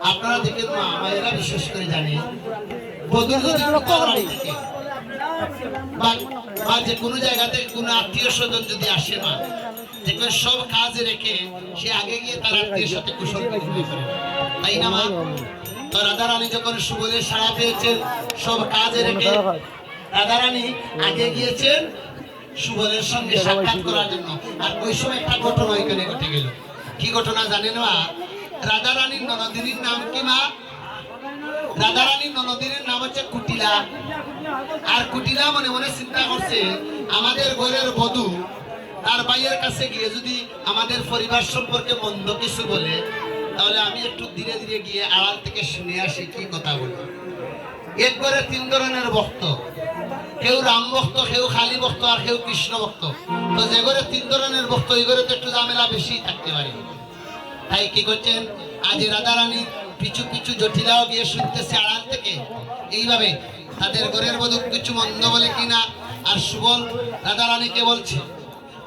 আপনারা দেখেন মা, মায়েরা বিশেষ করে জানে বধূর যদি পিতার বাড়ি থেকে বা যে কোনো জায়গাতে কোনো আত্মীয় স্বজন যদি আসে মা, দেখবেন সব কাজ রেখে সে আগে গিয়ে তার আত্মীয়ের সাথে কুশল বিনিময় করে, তাই না মা? তো রাধারানী যখন সুবলের সাড়া পেয়েছেন সব কাজে রেখে রাধারানী আগে গিয়েছেন সুবলের সঙ্গে সাক্ষাৎ করার জন্য। আর ওই সময় একটা ঘটনা এখানে ঘটে গেল। কি ঘটনা জানেন মা? রাধারানীর ননদিনীর নাম কি মা? রাধারানীর ননদিনীর নাম হচ্ছে কুটিলা। আর কুটিলা মনে মনে চিন্তা করছে আমাদের ঘরের বধূ তার ভাইয়ের কাছে গিয়ে যদি আমাদের পরিবার সম্পর্কে মন্দ কিছু বলে, তাহলে আমি একটু ধীরে ধীরে গিয়ে আড়াল থেকে শুনে আসি কি কথা বলে। এক ঘরে তিন ধরনের ভক্ত, কেউ রাম ভক্ত, কেউ খালি ভক্ত, আর কেউ কৃষ্ণ ভক্ত। তো যে ঘরে তিন ধরনের ভক্ত, ওই ঘরে তো একটু ঝামেলা বেশি থাকতে পারে। তাই কি করছেন, আজ রাধারানী পিছু পিছু জটিলাও গিয়ে শুনতেছে আড়াল থেকে এইভাবে তাদের ঘরের বধূ কিছু মন্দ বলে কিনা। আর সুবল রাধারানীকে বলছে,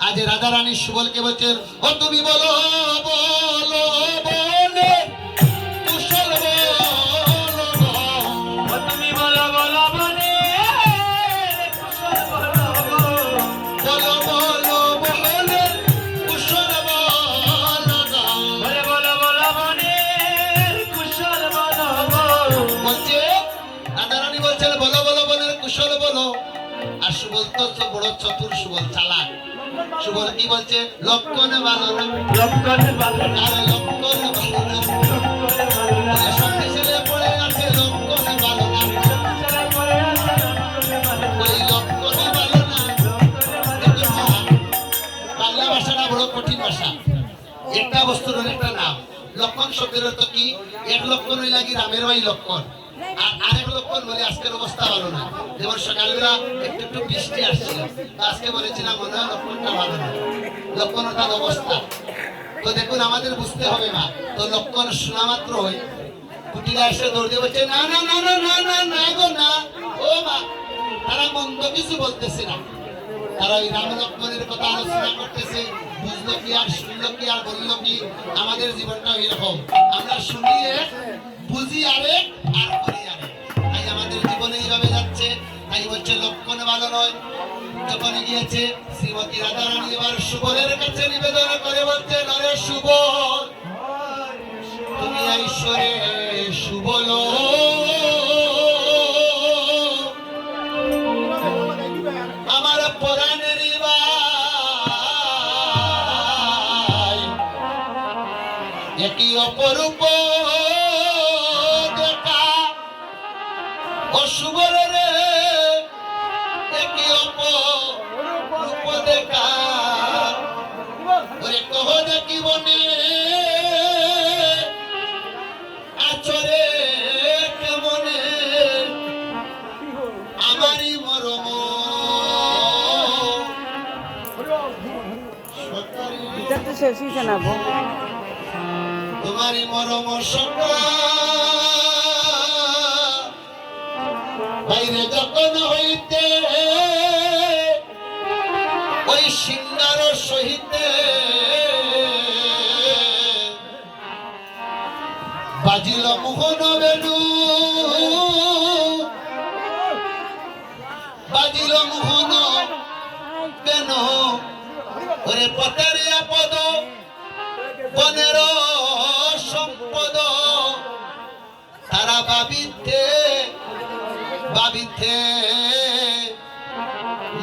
আজ রাধারানী সুবলকে বলছেন, ও তুমি বলো বলো বলে কুশল বলো গো। ও তুমি বলো বলো বলে কুশল বলো গো। বলো বলো বলে কুশল বলো গো। বলে বলো বলো বলে কুশল বলো গো। বলছে রাধারানী বলছেন বলো বলো বলে কুশল বলো। আর সুবল তো বড় চতুর, সুবল চালাক। সুবল কি বলছে, লক্ষণ ভালো না, লক্ষণ ভালো না, আর লক্ষণ ভালো না, লক্ষণ ভালো না। সত্যি ছেলে পড়ে আছে লক্ষণ ভালো না, ছেলে পড়ে আছে লক্ষণ ভালো না, ওই লক্ষণ ভালো না। লক্ষণ কিন্তু ভালো না। বাংলা ভাষাটা বড় কঠিন ভাষা। একটা বস্তুর অনেকটা নাম। লক্ষণ শব্দের অর্থ কি? এক লক্ষণ হইলা কি রামের ভাই লক্ষণ, আর আরেক লক্ষণ বলে আজকের অবস্থা ভালো না। যেমন সকালবেলা একটু একটু বৃষ্টি আসছিল, তো আজকে বলেছিলাম মনে হয় লক্ষণটা ভালো না। লক্ষণ অর্থাৎ অবস্থা। তো দেখুন আমাদের বুঝতে হবে না। তো লক্ষণ শোনা মাত্র হয় কুটিরা এসে দৌড় দিয়ে বলছে, না না না না না না না গো না, ও মা। তারা মন্দ কিছু বলতেছে না, তারা ওই রাম লক্ষ্মণের কথা আলোচনা করতেছে। বুঝলো কি আর শুনলো কি আর বললো কি? আমাদের জীবনটা এরকম, আমরা শুনি এক, বুঝি আরেক, আর করি আরেক। তাই আমাদের জীবনে এইভাবে যাচ্ছে। তাই বলছে লক্ষণ ভালো নয়। যখন গিয়েছে শ্রীমতী রাধারানী এবার সুবলের কাছে নিবেদন করে বলছে, নরে সুবল তুমি ঈশ্বরে সুবল, আমার পরাণের ভাই, একই অপরূপ দেখা অশুভর রে, একই অপরূপ দেখা। ওরে কহ দেখি বনে আচরে কেমনে আমারই মরম বিচারতে শেষ হয়েছে না গো। তোমারই মরম সকা বাইরে যখন হইতে ওই সিঙ্গার সহিতে বাজিল মোহন বেণু, বাজিল মোহন কেন ওরে পতারিয়া পদ বনের সম্পদ। তারা ভাবিতে ভাবিতে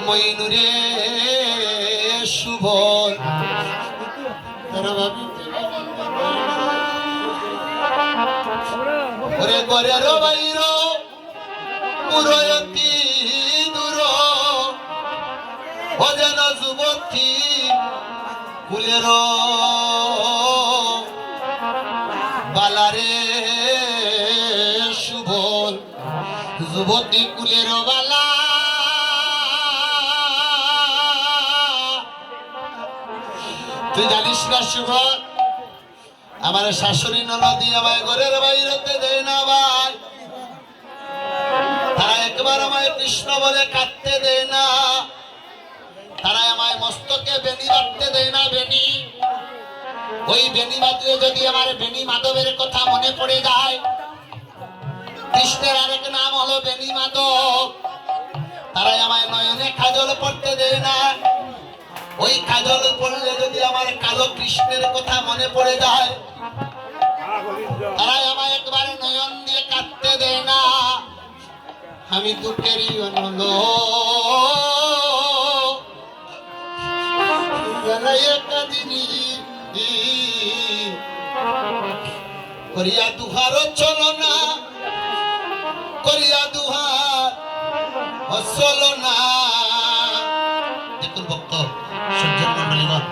মইনুরে সুবল, তারা ভাবিতে ওরে গরের বাইর পুরয়তি দূর ও যেন যুবতী ফুলের বালারে সুবল, যুবতী কুলের বালা। তুই জানিস না সুবল, আমার শাশুড়ি ননদি আমায় ঘরের বাইরেতে দেয় না ভাই। তারা একবার আমায় কৃষ্ণ বলে কাঁদতে দেয় না, তারা আমায় মস্তকে বেনি বাঁধতে দেয় না। বেনি, ওই বেনি বাঁধলে যদি আমার বেনি মাধবের কথা মনে পড়ে যায়, কৃষ্ণের আরেক নাম হলো বেনি মাধব। তারা আমায় নয়নে কাজল পড়তে দেয় না, ওই কাজল পড়লে যদি আমার কালো কৃষ্ণের কথা মনে পড়ে যায়, তারা আমায় একবার নয়ন দিয়ে দেয় না, আমি দুঃখেরই অনল বেলায় কাঁদিনি করিয়া দুহার চলো না, করিয়া দুহার চলো না। দেখুন ভক্ত সজ্জন মন্ডলীগণ,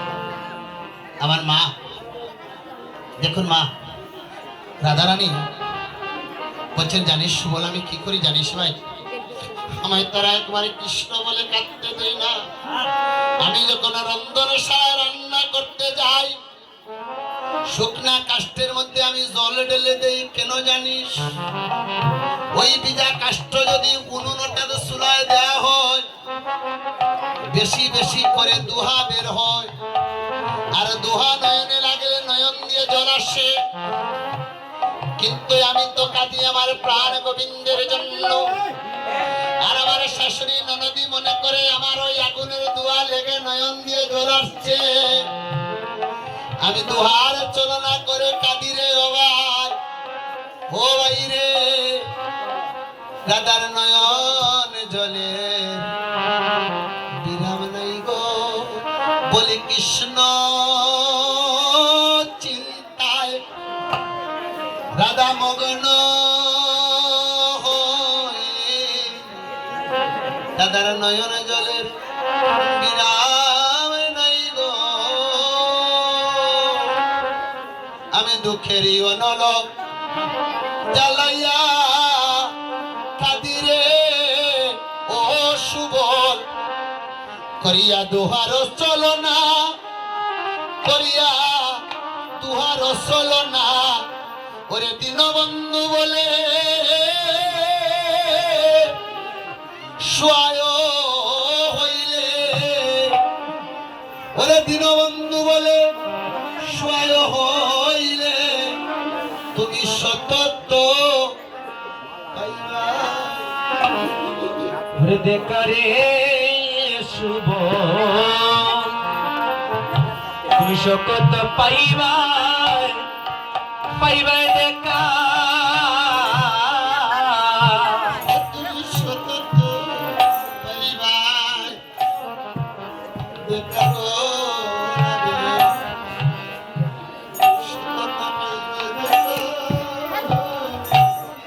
আমার মা, দেখুন মা রাধারানী বলছেন, জানিস সুবল আমি কি করি জানিস ভাই, আমায় তারা একবারে কৃষ্ণ বলে কাঁদতে দেয় না। আমি যখন রন্ধনশালায় রান্না করতে যাই, শুকনা কাষ্ঠের মধ্যে আমি জল ঢেলে দেই, কেন জানিস? ওই ভিজা কাষ্ঠ যদি উনুনটাতে চুলায় দেওয়া হয়, বেশি বেশি করে দুহা বের হয়, আর দুহা নয়নে লাগলে নয়ন দিয়ে জল আসে। কিন্তু আমি তো কাঁদি আমার প্রাণ গোবিন্দের জন্য, আর আমার শাশুড়ি ননদী মনে করে আমার ওই আগুনের দুয়া লেগে নয়ন দিয়ে জল আসছে। আমি দুহার চলনা করে কাঁদি রে ও ভাই রে, রাধার নয়ন জলে বিরাম নাই গো, বলি কৃষ্ণ চিন্তায় রাধা মগ্ন রাধার নয়ন জলের বিরাম নাই গো। আমি দুঃখেরই অনল জ্বালাইয়া কাঁদি রে ও সুবল, করিয়া দুহার চলো না, করিয়া দুহার চলো না। ওরে দীনবন্ধু বলে সোয়ায় হইলে, ওরে দীনবন্ধু বলে সোয়ায় হইলে, তুমি সতত পাইবা। হৃদয়কারে শুভ তুমি শকত পাইবাই পাইবাই দেখা, তুমি সতত পাইবা দেখা গো রাধে, সতত পাইবা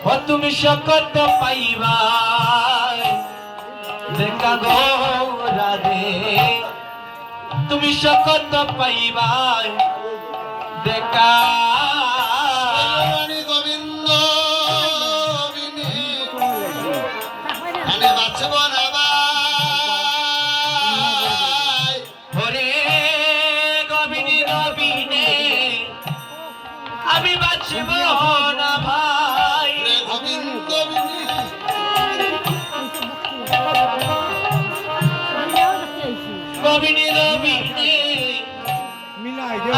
ও তুমি শকত পাইবাই দেখা গো রাধে, তুমি শকত পাইবাই দেখা। রানী গোবিন্দ বিনে আমি বাঁচব না ভাই, ওরে গোবিনী গোবিনে আমি বাঁচব না ভাই, রে গোবিন্দ বিনে গোবিনী গোবিনে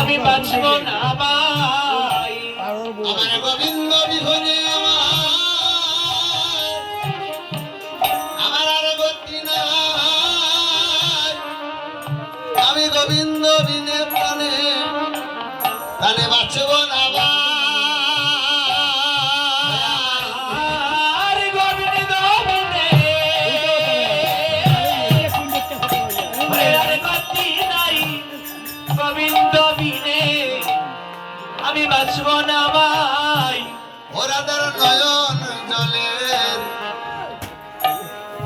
আমি বাঁচব না ভাই, আমার গোবিন্দ বিহনে আমার আর গতি নাই। আমি গোবিন্দ বিনে প্রাণে প্রাণে বাঁচব না ভাই। আর গোবিনী গোবিনে আর গতি নাই, গোবিন্দ বিনে আমি বাঁচব না ভাই। ওরাদার নয়ন জলের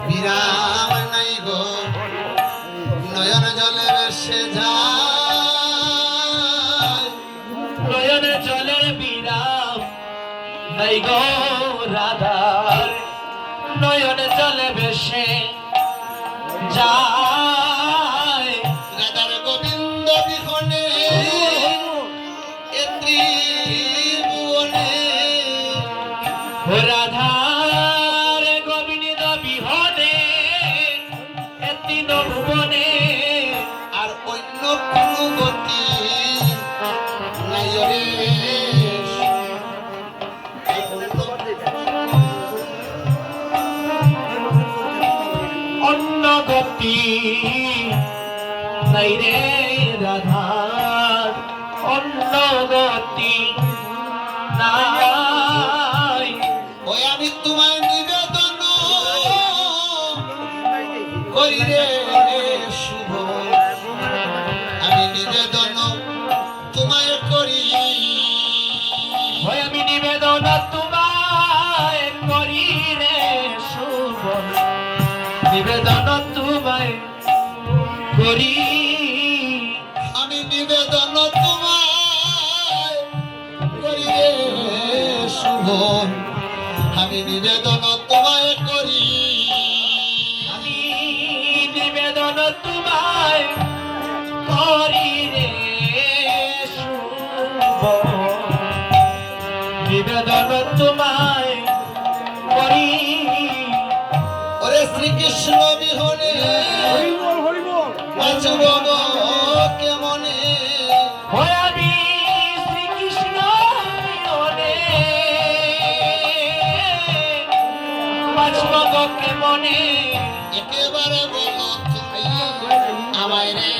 বিরাম নাই গো, নয়ন জলে ভেসে যায়। নয়ন জলের বিরাম নাই গো রাধার, নয়ন জলে ভেসে যায়। রাধার গোবিন্দ বিহনে এ ত্রিভুবনে, ও রাধার গোবিন্দ বিহনে এ তিন ভুবনে, আর অন্য কোনো গতি নাই রে। অন্য গতি নাই রে রাধার, অন্য গতি নাই। ওই আমি তোমায় করি ওই আমি নিবেদন তোমায় করি রে শুভ নিবেদন তোমায় করি আমি নিবেদন তোমায় করি রে শুভন আমি নিবেদন তোমায় করি আমি নিবেদন তোমায় করি রে শুভ নিবেদন তোমায় করি ওরে শ্রীকৃষ্ণ বিহনে হরি বল হরি বল বাঁচব কেমনে ওই আমি শ্রীকৃষ্ণ মিলনে বাঁচব কেমনে একেবারে বলো তুমি আমায় রে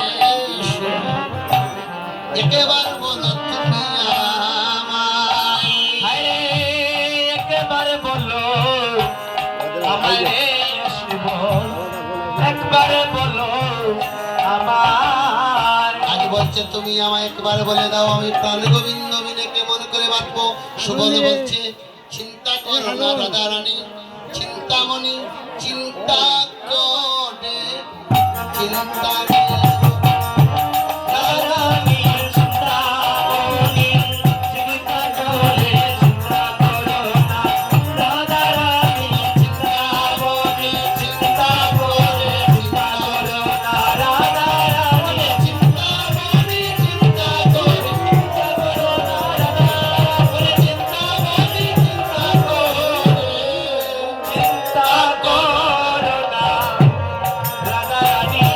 একেবারে বলো তুমি আমায় হায়রে একবারে বলো আমায় রে শুভ একবারে বলো আমার আজ বলছে তুমি আমায় একবার বলে দাও আমি প্রাণ গোবিন্দ মিনে কেমন করে বাঁচবো সুবল বলছে চিন্তা করো না রাধা রানী চিন্তামণি চিন্তা করে চিন্তা রাধারানী চিন্তামণি চিন্তা করে চিন্তা করো না রাধারানী চিন্তামণি চিন্তা করে চিন্তা করো না রাধারানী চিন্তামণি চিন্তা করে চিন্তা করো না রাধারানী চিন্তামণি চিন্তা করে চিন্তা করো না রাধারানী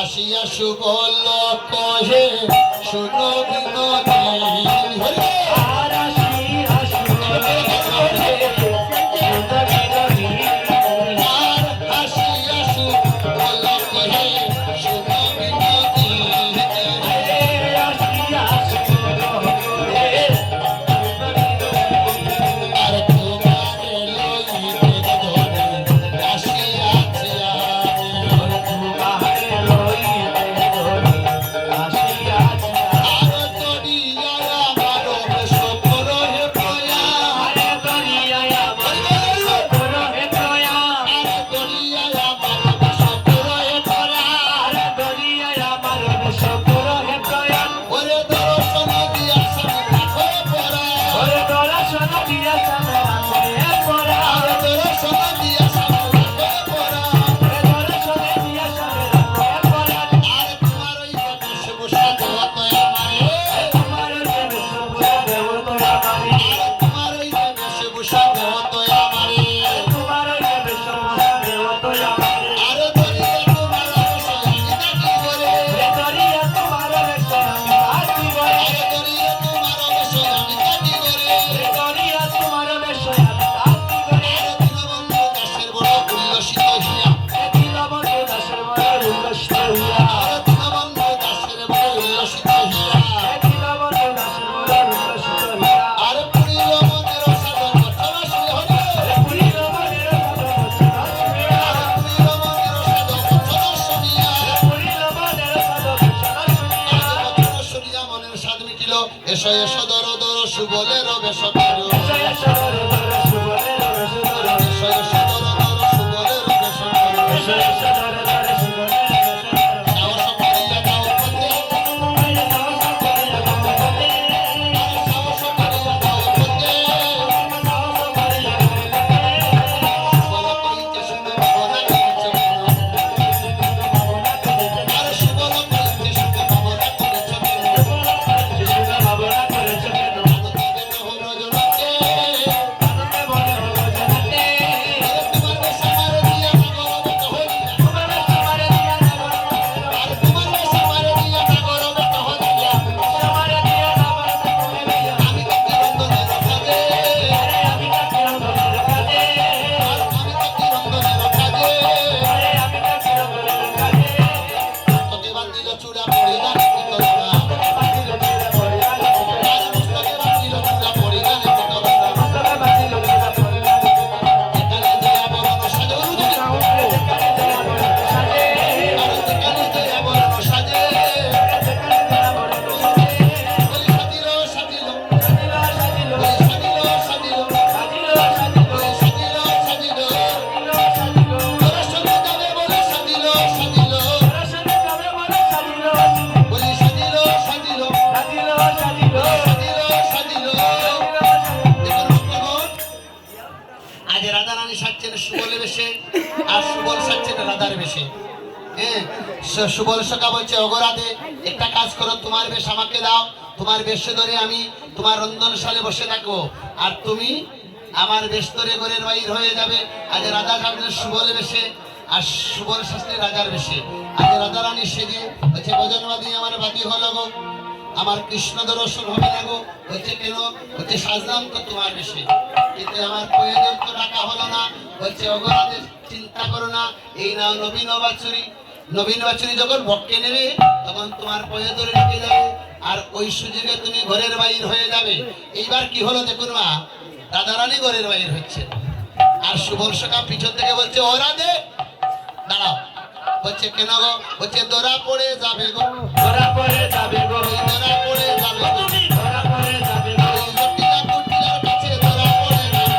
আসিয়া সুবল কহে শুনো বিনোদী হরে আর আসি আর আসিয়া সুবল কহে শুনো বিনোদী আর তোমারে লইতে ধরে আসিয়াছে আর তরিয়া আমার সকল হে প্রয়া আর তরিয়া আমার সকল হে প্রয়া ওরে দর্শন দিয়া সামনে হয়ে পড়া আর দর্শন দিয়া সামনে হয়ে পড়া আর তোমার ওই বেশভূষা দেওয়া তো আমারে আর তোমার ওই বেশভূষা দেওয়া তো আমারে আর দরিয়া তোমার অবসর কি করে আর দরিয়া তোমার অবসর কি করে আর দীনবন্ধু দাসের বড় উল্লসিত হইয়া আর দীনবন্ধু দাসের বড় উল্লসিত হইয়া আর পুরীর মনের সাধন বচন শুনে হরে আর পুরীর মনের সাধন বচন শুনিয়া আর বচন শুনিয়া মনের স্বাদ মিটিল এসো এসো দর দর সুবলের বেশ করো এসো এসো দর দর সুবলের বেশ করো সাহস করিয়া দাও পথে সাহস করিয়া দাও পথে বল কইতে শুনে ভাবনা করিছে কেন আর সুবল কইতে শুনে ভাবনা করিছে কেন আনন্দে নহর জনকে তোমার বেশ আমার দিয়া ভাগবত হইয়া আর সুবল সাচ্ছেন রাধার বেশে। হ্যাঁ, সুবল সখা বলছে ওগো রাধে, একটা কাজ করো, তোমার বেশ আমাকে দাও, তোমার বেশে ধরে আমি তোমার রন্ধনশালে বসে থাকবো, আর তুমি আমার বেশ ধরে ঘরের বাইর হয়ে যাবে। আজ রাধা সাজলে সুবল বেশে, আর সুবল শাস্ত্রী রাজার বেশে। আজ রাধা রানী সেজে বলছে ভজনবাদী আমার বাদী হলো গো, আমার কৃষ্ণ দর্শন হবে না গো। বলছে কেন? বলছে সাজলাম তো তোমার বেশে, কিন্তু আমার প্রয়োজন তো টাকা হলো না। বলছে অগরাদের চিন্তা করো না, এই নাও নবীন বাছুরি। নবীন বাছুরি যখন বক্কে নেবে তখন তোমার পয়ে ধরে রেখে যাবে, আর ওই সুযোগে তুমি ঘরের বাইর হয়ে যাবে। এইবার কি হলো দেখুন মা, রাধারানী ঘরের বাইর হচ্ছে, আর সুবল সখা পিছন থেকে বলছে ও রাধে দাঁড়াও। বলছে কেন গো? বলছে ধরা পড়ে যাবে গো, ধরা পড়ে যাবে গো, ওই ধরা পড়ে যাবে গো, তুমি ধরা পড়ে যাবে গো, ওই জটিলা কুটিলার কাছে ধরা পড়ে যাবে।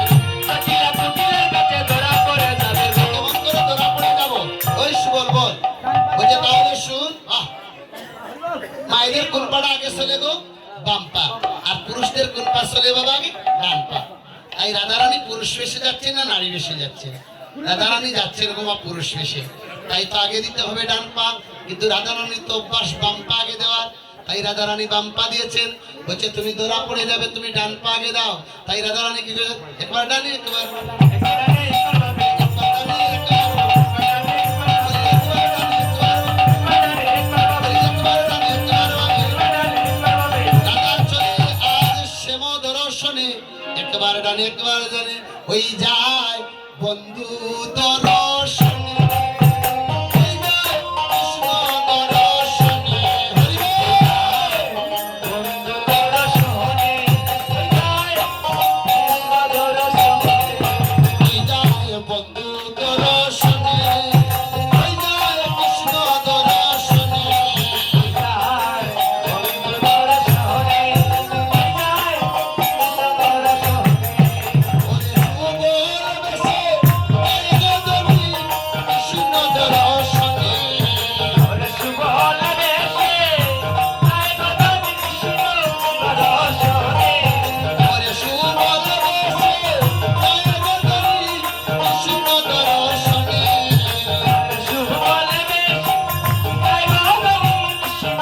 জটিলা কুটিলের কাছে ধরা পড়ে যাবে গো। কেমন করে ধরা পড়ে যাবো? ওই সুবল বল। বলছে তাহলে শুন, মায়েদের কোন পাটা আগে চলে গো? বাম পা। আর পুরুষদের কোন পা চলে বাবা আগে? ডান পা। তাই রাধারানী পুরুষ বেশে যাচ্ছে না নারী বেশে যাচ্ছে? রাধারানী যাচ্ছে এরকম পুরুষ বেশে, তাই তো আগে দিতে হবে ডান পা। কিন্তু রাধারানী তো অভ্যাস বাম পা আগে দেওয়ার, তাই রাধারানী বাম পা দিয়েছেন। বলছে তুমি ধরা পড়ে যাবে, তুমি ডান পা আগে দাও। তাই রাধারানী কি করে? একবার ডানি একবার একবার ডানে একবার জানে ওই যায় বন্ধু দর্শনে, ওই যায় কৃষ্ণ দর্শনে, হরি বল। বন্ধু দর্শনে যায়, কৃষ্ণ দর্শনে ওই যায় বন্ধু দর্শনে, ওই যায় কৃষ্ণ দর্শনে। যায়, বন্ধু দর্শনে যায়, কৃষ্ণ দর্শনে ওরে সুবল বেশে, আয় গো তুমি কৃষ্ণ দর্শনে। সুবল বেশে, আয় গো তুমি কৃষ্ণ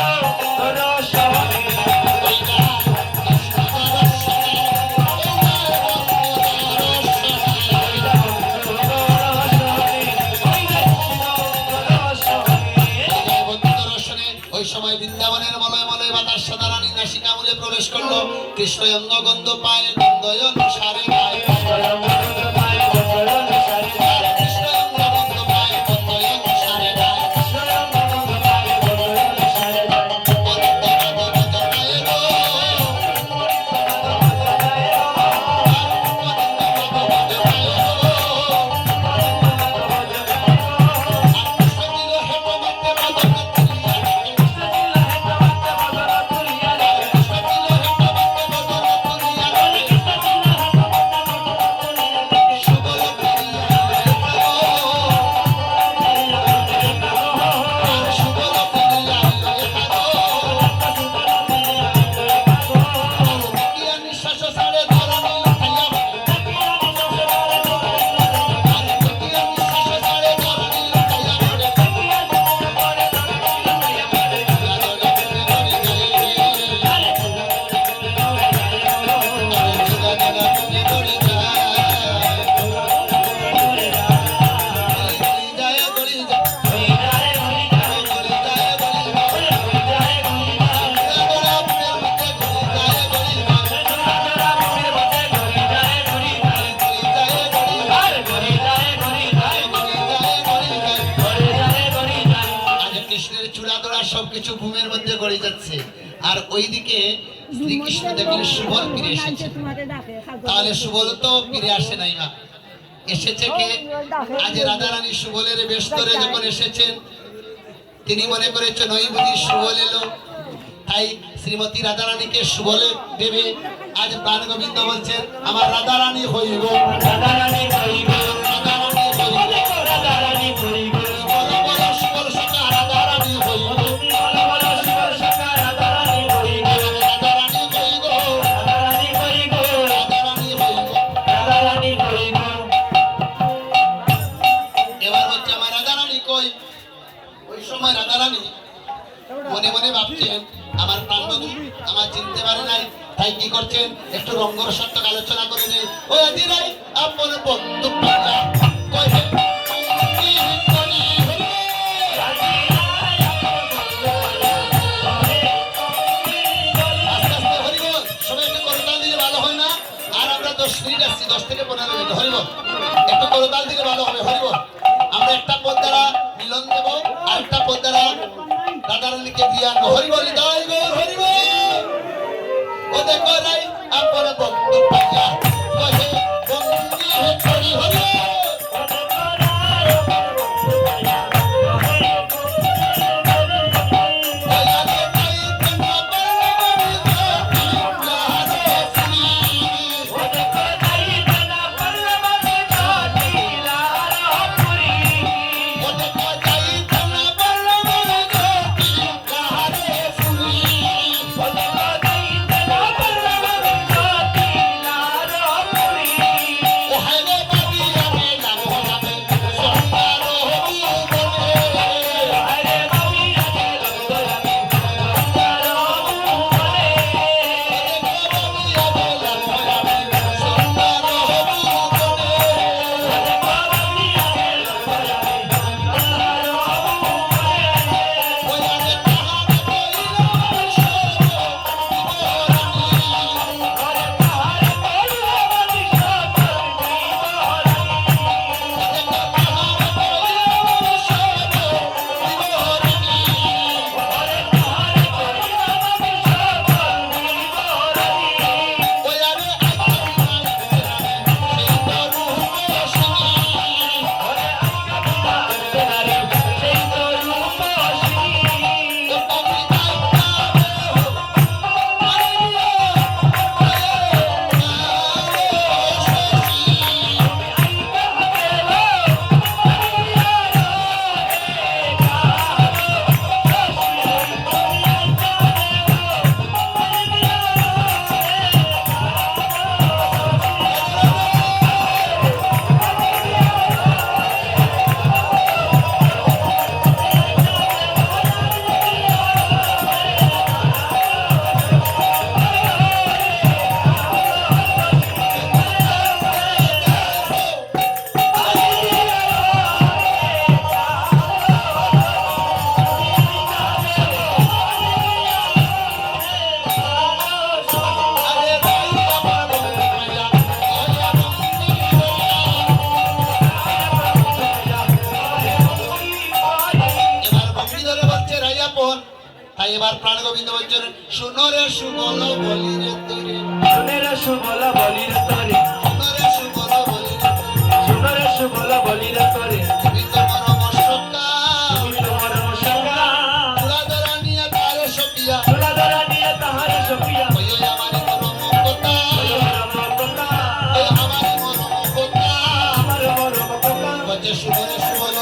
দর্শনে। ওই সময় বৃন্দাবনের মলয় মলয় বাতাস সদারানী নাসিকা মূলে প্রবেশ করলো। কৃষ্ণ অঙ্গ গন্ধ পায়, গন্ধয়ন সারে গায়। কৃষ্ণ অঙ্গ গন্ধ পায়, গন্ধয়ন সারে গায়। সবকিছু ঘুমের মধ্যে গড়ে যাচ্ছে, আর ওইদিকে শ্রীকৃষ্ণ দেখলেন সুবল ফিরে এসেছে। তাহলে সুবল তো ফিরে আসে নাই মা, এসেছে কে? আজ রাধারানী সুবলের বেশ ধরে যখন এসেছেন, তিনি মনে করেছেন ওই বুঝি সুবল এলো, তাই শ্রীমতী রাধারানীকে সুবলে দেবে। আজ প্রাণ গোবিন্দ বলছেন আমার রাধারানী হইব, রাধারানী হইব, রাধারানী হইব, রাধারানী হইব, বলো বলো সুবল সখা রাধারানী হইব, বলো বলো সুবল সখা রাধারানী হইব, রাধারানী হইব, রাধারানী হইব, রাধারানী হইব। রাধারানী হইব। এবার রানী মনে মনে ভাবছেন আমার প্রাণবধূ আমার চিনতে পারে নাই, তাই কি করছেন একটু রঙ্গরসাত্মক আলোচনা করে নেই। ও আদি রাই আপন বন্ধু পাইয়া কহে কি করি হলো। আস্তে আস্তে হরিবল, সবাই একটু করতাল দিলে ভালো হয় না? আর আমরা 10 মিনিট আসছি, 10 থেকে 15 মিনিট। হরিবল, একটু করতাল দিলে ভালো হবে। হরিবল, আমরা একটা পদ দ্বারা মিলন দেব, আর একটা পদ দ্বারা রাধারানীকে দিয়ে আনবো। হরিবল, জয় গৌর হরিবল। ও দেখো রাই আপন বন্ধু পাইয়া কহে বন্দি করি হলো। তাই এবার প্রাণ গোবিন্দ বলছেন শুনো রে সুবল বলি রে তোরে, শুনেরে সুবল বলি রে তোরে, শুনো রে সুবল বলি রে তোরে, শুনেরে সুবল বলি রে তোরে, তুমি তোমার মশকা তুমি তোমার মশকা পুরা ধরা নিয়ে তারে সপিয়া তুলা ধরা নিয়ে তাহারে সপিয়া ওই আমার মরম কথা, ওই আমার মরম কথা আমার মরম কথা বলছে শুনো রে সুবল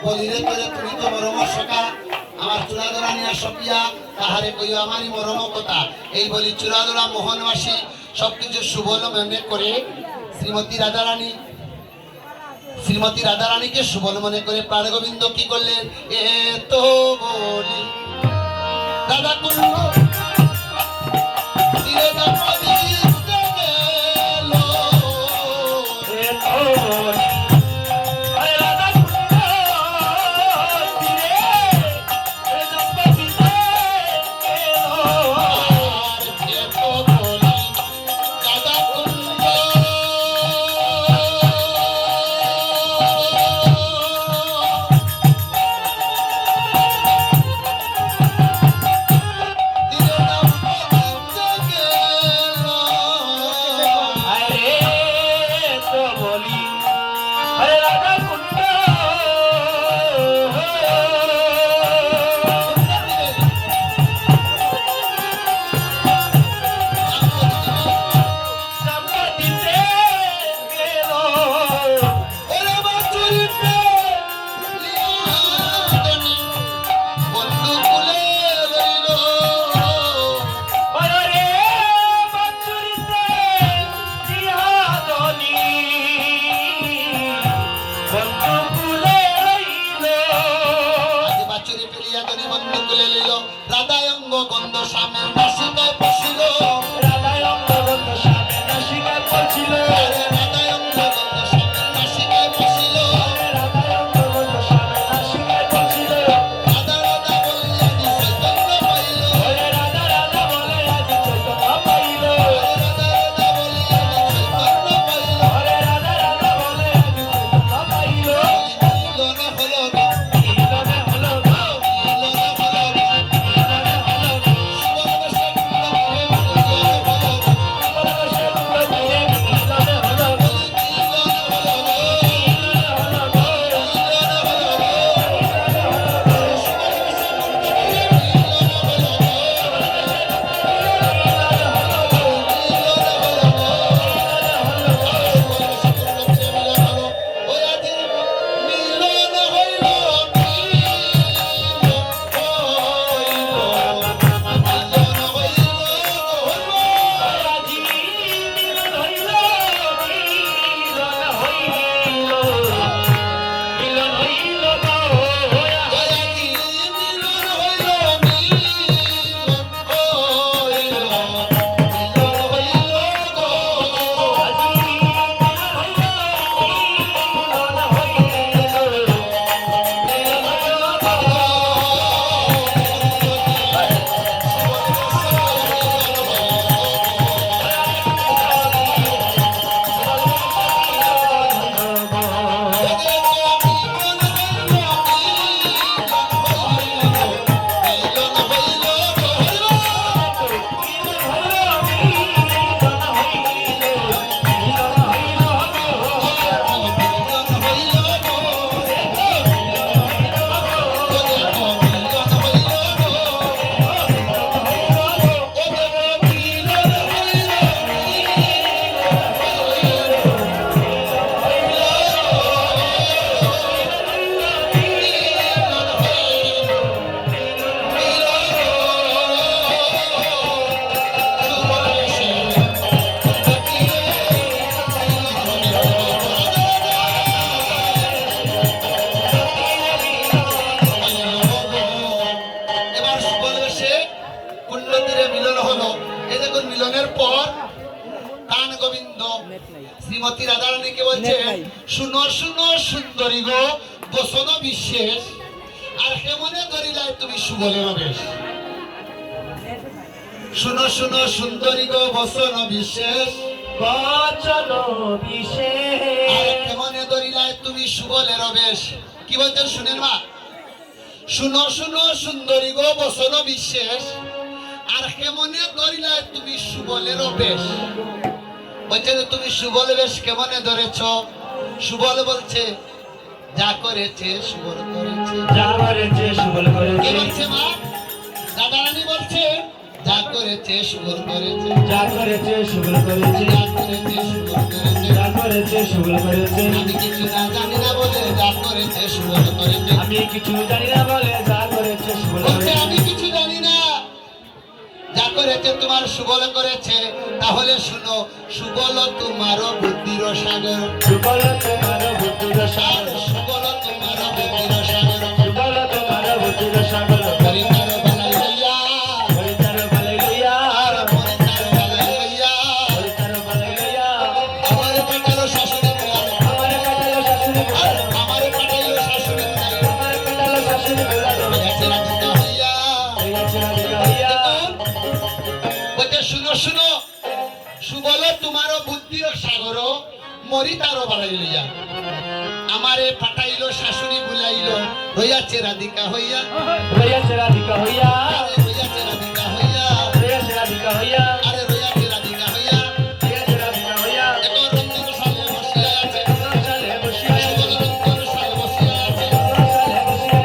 বলি রে তোরে, তুমি তোমার মশকা আমার চূড়াধরা নিয়া সপিয়া তাহারে কই আমারই মরম কথা। এই বলি চূড়াধরা মোহনবাসী সবকিছু সুবল মনে করে শ্রীমতী রাধারানীকে সুবল মনে করে প্রাণ গোবিন্দ কি করলেন, এ তো বলি দাদা কুণ্ড তীরে নদী গেল। এ তো আরে রাধা কুণ্ড তীরে এ দম্পতিতে এলো। আর এ তো বলি দাদা কুণ্ড তীরে মুকুলে লিল রাধায় অঙ্গ গন্ধ স্বামী নাসিকায় পশিল রাধায় অঙ্গগন্ধ স্বামী নাসিকায় পড়ছিল রাধায় অঙ্গ গন্ধ স্বামী নাসিকায় পশিল রাধায় অঙ্গগন্ধ স্বামী নাসিকায় পড়ছিল রাধা রাধা বলিয়া দি চৈতন্য পাইল ওরে রাধা রাধা বলে আজ চৈতন্য পাইল রাধা রাধা বলিয়া দি চৈতন্য পাইল ওরে রাধা রাধা বলে আজ চৈতন্য পাইল মিলন হলো গো মিলনে হলো গো মিলন হলো গো মিলনে হলো গো সুবর্ণেশ্বর মিলন হলো গো পরমেশ্বর কুলতীরে মিলনে হলো গো মিলন হলো গো মিলনে হলো গো আজি মিলন হইল মিলন হইল মিলন হইল গো আজি মিলন হইল মিলন হইল মিলন হইল গো এবার সুবলবেশে উন্নতিরে মিলন হলো। এই দেখুন মিলনের পর গান গোবিন্দ শ্রীমতী রাধারানীকে বলছে শুনো শুনো সুন্দরী গো বসন বিশেষ আর কেমনে ধরিলাই তুমি সুবলের বেশ শুনো শুনো সুন্দরী গো বসন বিশেষ বচন আর বিশেষ কেমনে ধরিলাই তুমি সুবলের বেশ কি বলছেন শুনেন মা শুনো শুনো সুন্দরী গো বসন বিশেষ আর কেমনে ধরিলাই তুমি সুবলের বেশ বলছে যে তুমি সুবল বেশ কেমনে ধরেছ সুবল বলছে যা করেছে সুবল করেছে যা করেছে সুবল কে করেছে বলছে মা রাধারানী বলছে যা করেছে সুবল করেছে যা করেছে সুবল করেছে যা করেছে সুবল করেছে যা করেছে সুবল করেছে আমি কিছু না জানি না বলে যা করেছে সুবল করেছে আমি কিছু জানি না বলে যা করেছে সুবল বলছে করেছে আমি কিছু জানি না যা করেছে তোমার সুবল করেছে তাহলে শুনো সুবল তোমারও বুদ্ধির সাগর সুবল তোমার বুদ্ধির আর সাগর সুবল তোমারও বুদ্ধির সাগর সুবল তোমার বুদ্ধির সাগর হরিণার বালাই লইয়া হরিতার বালাই লইয়া আর হরিণার বালাই লইয়া হরিতার বালাই লইয়া আমার কাটালো শাশুড়ি মেয়ে আমার কাটালো শাশুড়ি আর আমার কাটালো শাশুড়ি মেয়ে আমার কাটালো শাশুড়ি গেছে রাধিকা হইয়া হইয়াছে রাধিকা হইয়া বলছে শুনো শুনো সুবল তোমারও বুদ্ধির সাগর মরি তারও বাড়াই লইয়া আমারে পাঠাইলো শাশুড়ি বুলাইলো হইয়াছে রাধিকা হইয়া হইয়াছে রাধিকা হইয়া আরে হইয়াছে রাধিকা হইয়া হইয়াছে রাধিকা হইয়া আরে হইয়াছে রাধিকা হইয়া হইয়াছে রাধিকা হইয়া এখন রঙ্গন সালে বসিয়া আছে সালে বসিয়া সুবল রঙ্গন সালে বসিয়া আছে সালে বসিয়া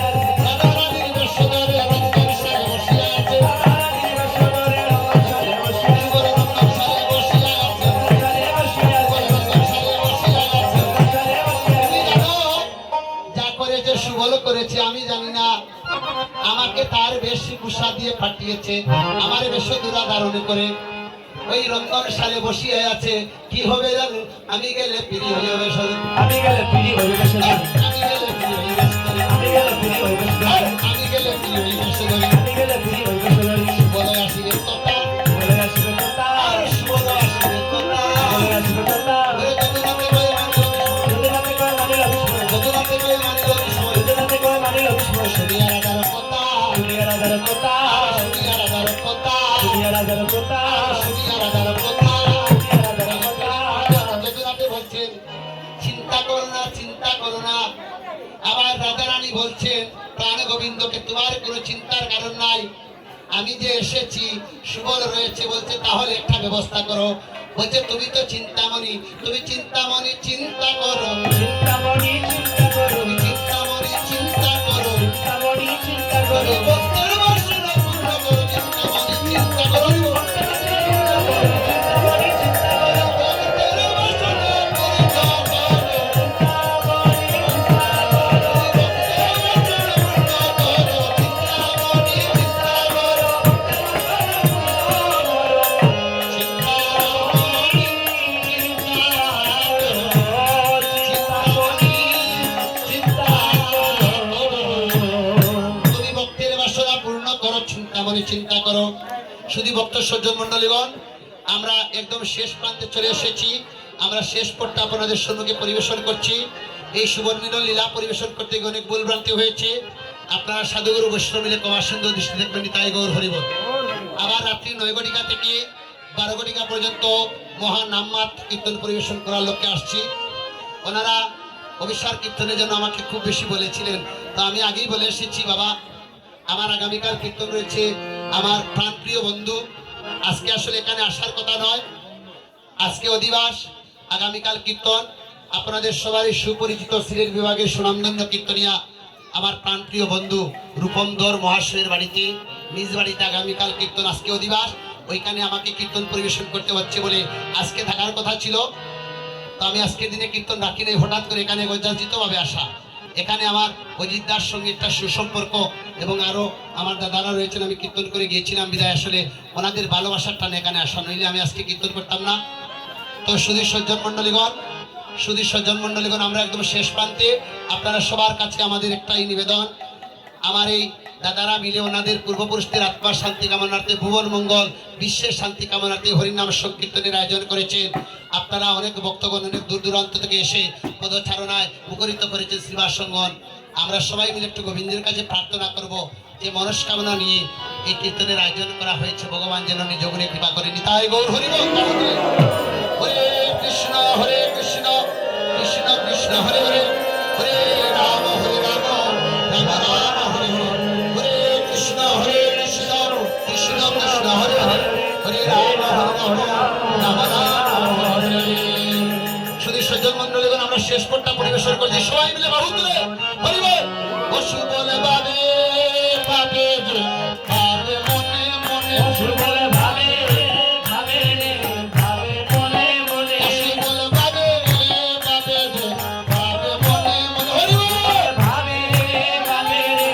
রাধা রানীর বেশধরে রঙ্গন সালে বসিয়া আছে রানীর সদরে সালে বসিয়া সুবল রঙ্গন সালে বসিয়া আছে সালে বসিয়া সুবল রঙ্গন সালে বসিয়া আছে সালে বসিয়া তুমি জানো যা করেছে সুবল করেছে আমি জানি না আমাকে তার বেশি কুষা দিয়ে পাঠিয়েছে আমার বেশ দুরাধারণ করে ওই রঙ্গন সালে বসিয়ে আছে কি হবে জানো আমি গেলে পিড়ি হয়ে যাবে সরে আমি গেলে পিড়ি হয়ে গেছে আমি গেলে পিড়ি হয়ে যাবে আমি গেলে ফিরি ওই বসে ধরি আমি গেলে ফিরি ওই বসে ধরি আমি গেলে ফিরি ওই বসে ধরি বলে আসিবে কথা বলে আসবে কথা আর বলে আসিবে কথা বলে আসবে কথা ওরে যদুনাথে কয় মানিল বিস্ময় যদুনাথে কয় মানিল বিস্ময় দুনিয়ার আধার কথা দুনিয়ার আধার কথা দুনিয়ার আধার কথা দুনিয়ার আধার কথা দুনিয়ার আধার কথা দুনিয়ার আধার কথা যদুনাথে বলছেন চিন্তা করো না আবার রাজা রানী বলছেন প্রাণ গোবিন্দকে তোমার কোনো চিন্তার কারণ নাই আমি যে এসেছি সুবল রয়েছে বলছে তাহলে একটা ব্যবস্থা করো বলছে তুমি তো চিন্তামণি তুমি চিন্তামণি চিন্তা করো চিন্তামণি চিন্তা করো তুমি চিন্তামণি চিন্তা করো চিন্তামণি চিন্তা তুমি করো ভক্তের বাসনা পূর্ণ করো চিন্তামণি চিন্তা করো চিন্তামণি চিন্তা করো ভক্তের বাসনা পূর্ণ করো তুমি ভক্তের বাসনা পূর্ণ করো চিন্তামণি চিন্তা করো শুধু ভক্ত সজ্জন মন্ডলীগণ আমরা একদম শেষ প্রান্তে চলে এসেছি আমরা শেষ পর্বটা আপনাদের সম্মুখে পরিবেশন করছি এই সুবর্ণ লীলা পরিবেশন করতে গিয়ে অনেক ভুলভ্রান্তি হয়েছে আপনারা সাধুগুরু বৈষ্ণব মিলে কমা সুন্দর দৃষ্টি দেখবেন তাই গৌর হরিবল আবার রাত্রি 9 ঘটিকা থেকে 12 ঘটিকা পর্যন্ত মহা নামমাত কীর্তন পরিবেশন করার লক্ষ্যে আসছি ওনারা অভিসার কীর্তনের জন্য আমাকে খুব বেশি বলেছিলেন তো আমি আগেই বলে এসেছি বাবা আমার আগামীকাল কীর্তন রয়েছে আমার প্রাণপ্রিয় বন্ধু আজকে আসলে এখানে আসার কথা নয় আজকে অধিবাস আগামীকাল কীর্তন আপনাদের সবারই সুপরিচিত সিলেট বিভাগের সুনামধন্য কীর্তনিয়া আমার প্রাণপ্রিয় বন্ধু রূপমধর মহাশয়ের বাড়িতে নিজ বাড়িতে আগামীকাল কীর্তন আজকে অধিবাস ওইখানে আমাকে কীর্তন পরিবেশন করতে হচ্ছে বলে আজকে থাকার কথা ছিল তো আমি আজকের দিনে কীর্তন রাখি নাই হঠাৎ করে এখানে গজ্জাজিতভাবে আসা এখানে আমার অজিত দাস সঙ্গে একটা সুসম্পর্ক এবং আরও আমার দাদারা রয়েছেন আমি কীর্তন করে গিয়েছিলাম বিদায় আসলে ওনাদের ভালোবাসার টানে এখানে আসা নইলে আমি আজকে কীর্তন করতাম না তো সুধীর সজ্জন মণ্ডলীগণ আমরা একদম শেষ প্রান্তে আপনারা সবার কাছে আমাদের একটাই নিবেদন আমার এই দাদারা মিলে ওনাদের পূর্বপুরুষদের আত্মার শান্তি কামনার্থে ভুবন মঙ্গল বিশ্বের শান্তি কামনার্থে হরিনাম সংকীর্তনের আয়োজন করেছেন আপনারা অনেক ভক্তগণ অনেক দূর দূরান্ত থেকে এসে পদচারণায় মুখরিত করেছেন শ্রীবাসঙ্গন আমরা সবাই মিলে একটু গোবিন্দের কাছে প্রার্থনা করব যে মনস্কামনা নিয়ে এই কীর্তনের আয়োজন করা হয়েছে ভগবান যেন নিজ গুণে কৃপা করে নিতাই গৌর হরিবল হরে কৃষ্ণ কৃষ্ণ কৃষ্ণ হরে হরে হরে রাম রাম রাম হরে হরে হরে কৃষ্ণ কৃষ্ণ কৃষ্ণ হরে হরে হরে রাম রাম রাম হরে হরে শুধু সজ্জন মন্ডলীগণ আমরা শেষ পর্বটা পরিবেশন করছি সবাই মিলে বাহু তুলে হরিবল বসু বলে বাবে বাবে যে বাবে মনে মনে বসু বলে ভাবে ভাবে রে ভাবে মনে মনে বসু বলে বাবে বাবে যে বাবে মনে মনে হরিবল ভাবে ভাবে রে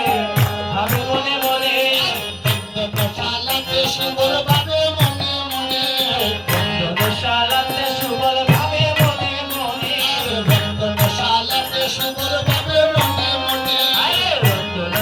ভাবে মনে মনে শালাতে শিবর বাবে মনে মনে শালাতে সুবল ভাবে মনে মনে শালাতে শিবর বাবে মনে মনে আরে রঞ্জন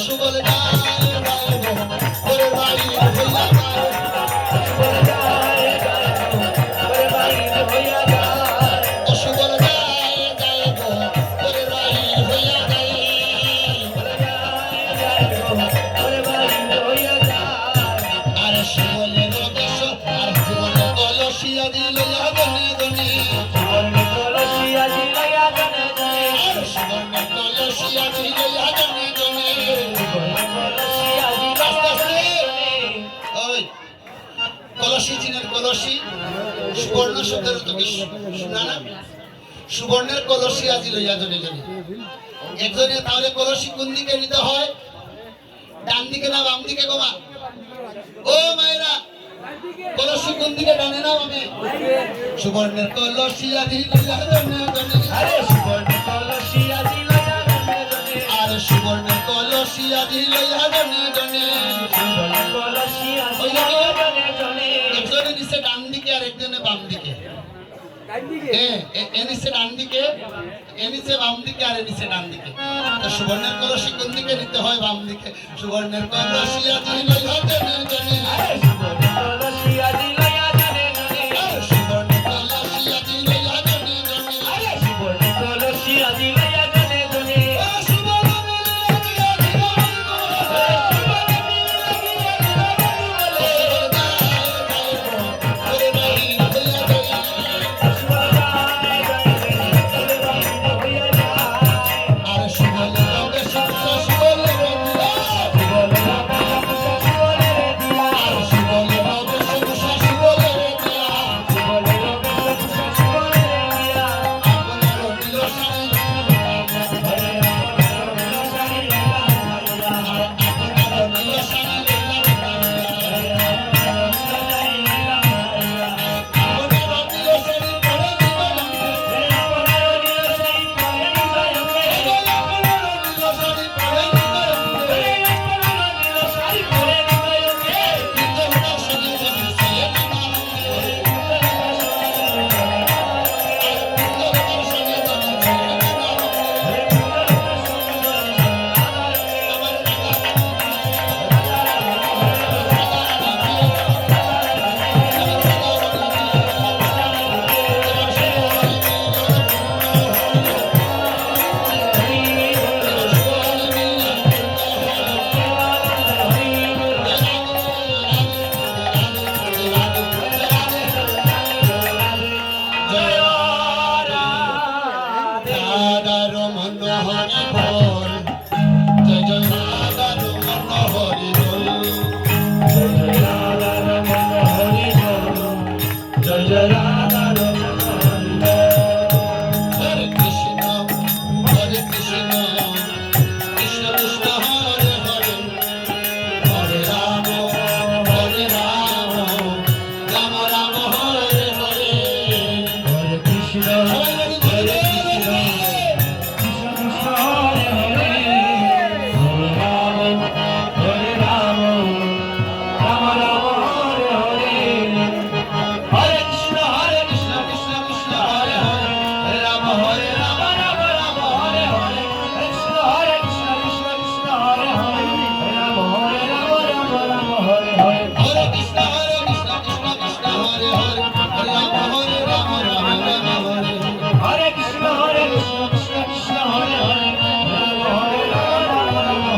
সুবল যায় যায় গো ওরে বাড়ি হইয়া যায় সুবল যায় যায় গো ওরে বাড়ি হইয়া যায় সুবল যায় যায় গো ওরে বাড়ি হইয়া যায় ওরে বাড়ি হইয়া যায় আর সুবলের দেশ আর সুবলের কলসিয়া দিল গনে গনে সুবর্ণ কলসিয়া জিলাইয়া গনে গনে আর সুবলের কলসিয়া দিল গনে গনে সুবর্ণ কলসিয়া জিলাইয়া গনে গনে ওই কলসি চিনের কলসি সুবর্ণ শব্দের তো শোনা না সুবর্ণের কলসি আজি লইয়া জনে জনে একজনে তাহলে কলসি কোন দিকে নিতে হয় ডান দিকে না বাম দিকে গোমা ও মায়েরা কলসি কোন দিকে ডানে না বামে সুবর্ণের কলসি আজি লইয়া জনে জনে আরে সুবর্ণ কলসিয়া জিলাইয়া গনে গনে আর সুবর্ণের কলসি আজি লইয়া জনে জনে সুবর্ণ কলসিয়া জিলাইয়া গনে গনে একজনে নিচে ডান দিকে আর একজনে বাম দিকে নিচে ডান দিকে নিচে বাম দিকে আর নিচে ডান দিকে তো সুবর্ণের কলসি কোন দিকে নিতে হয় বাম দিকে সুবর্ণের কলসি আজি লইয়া জনে জনে আরে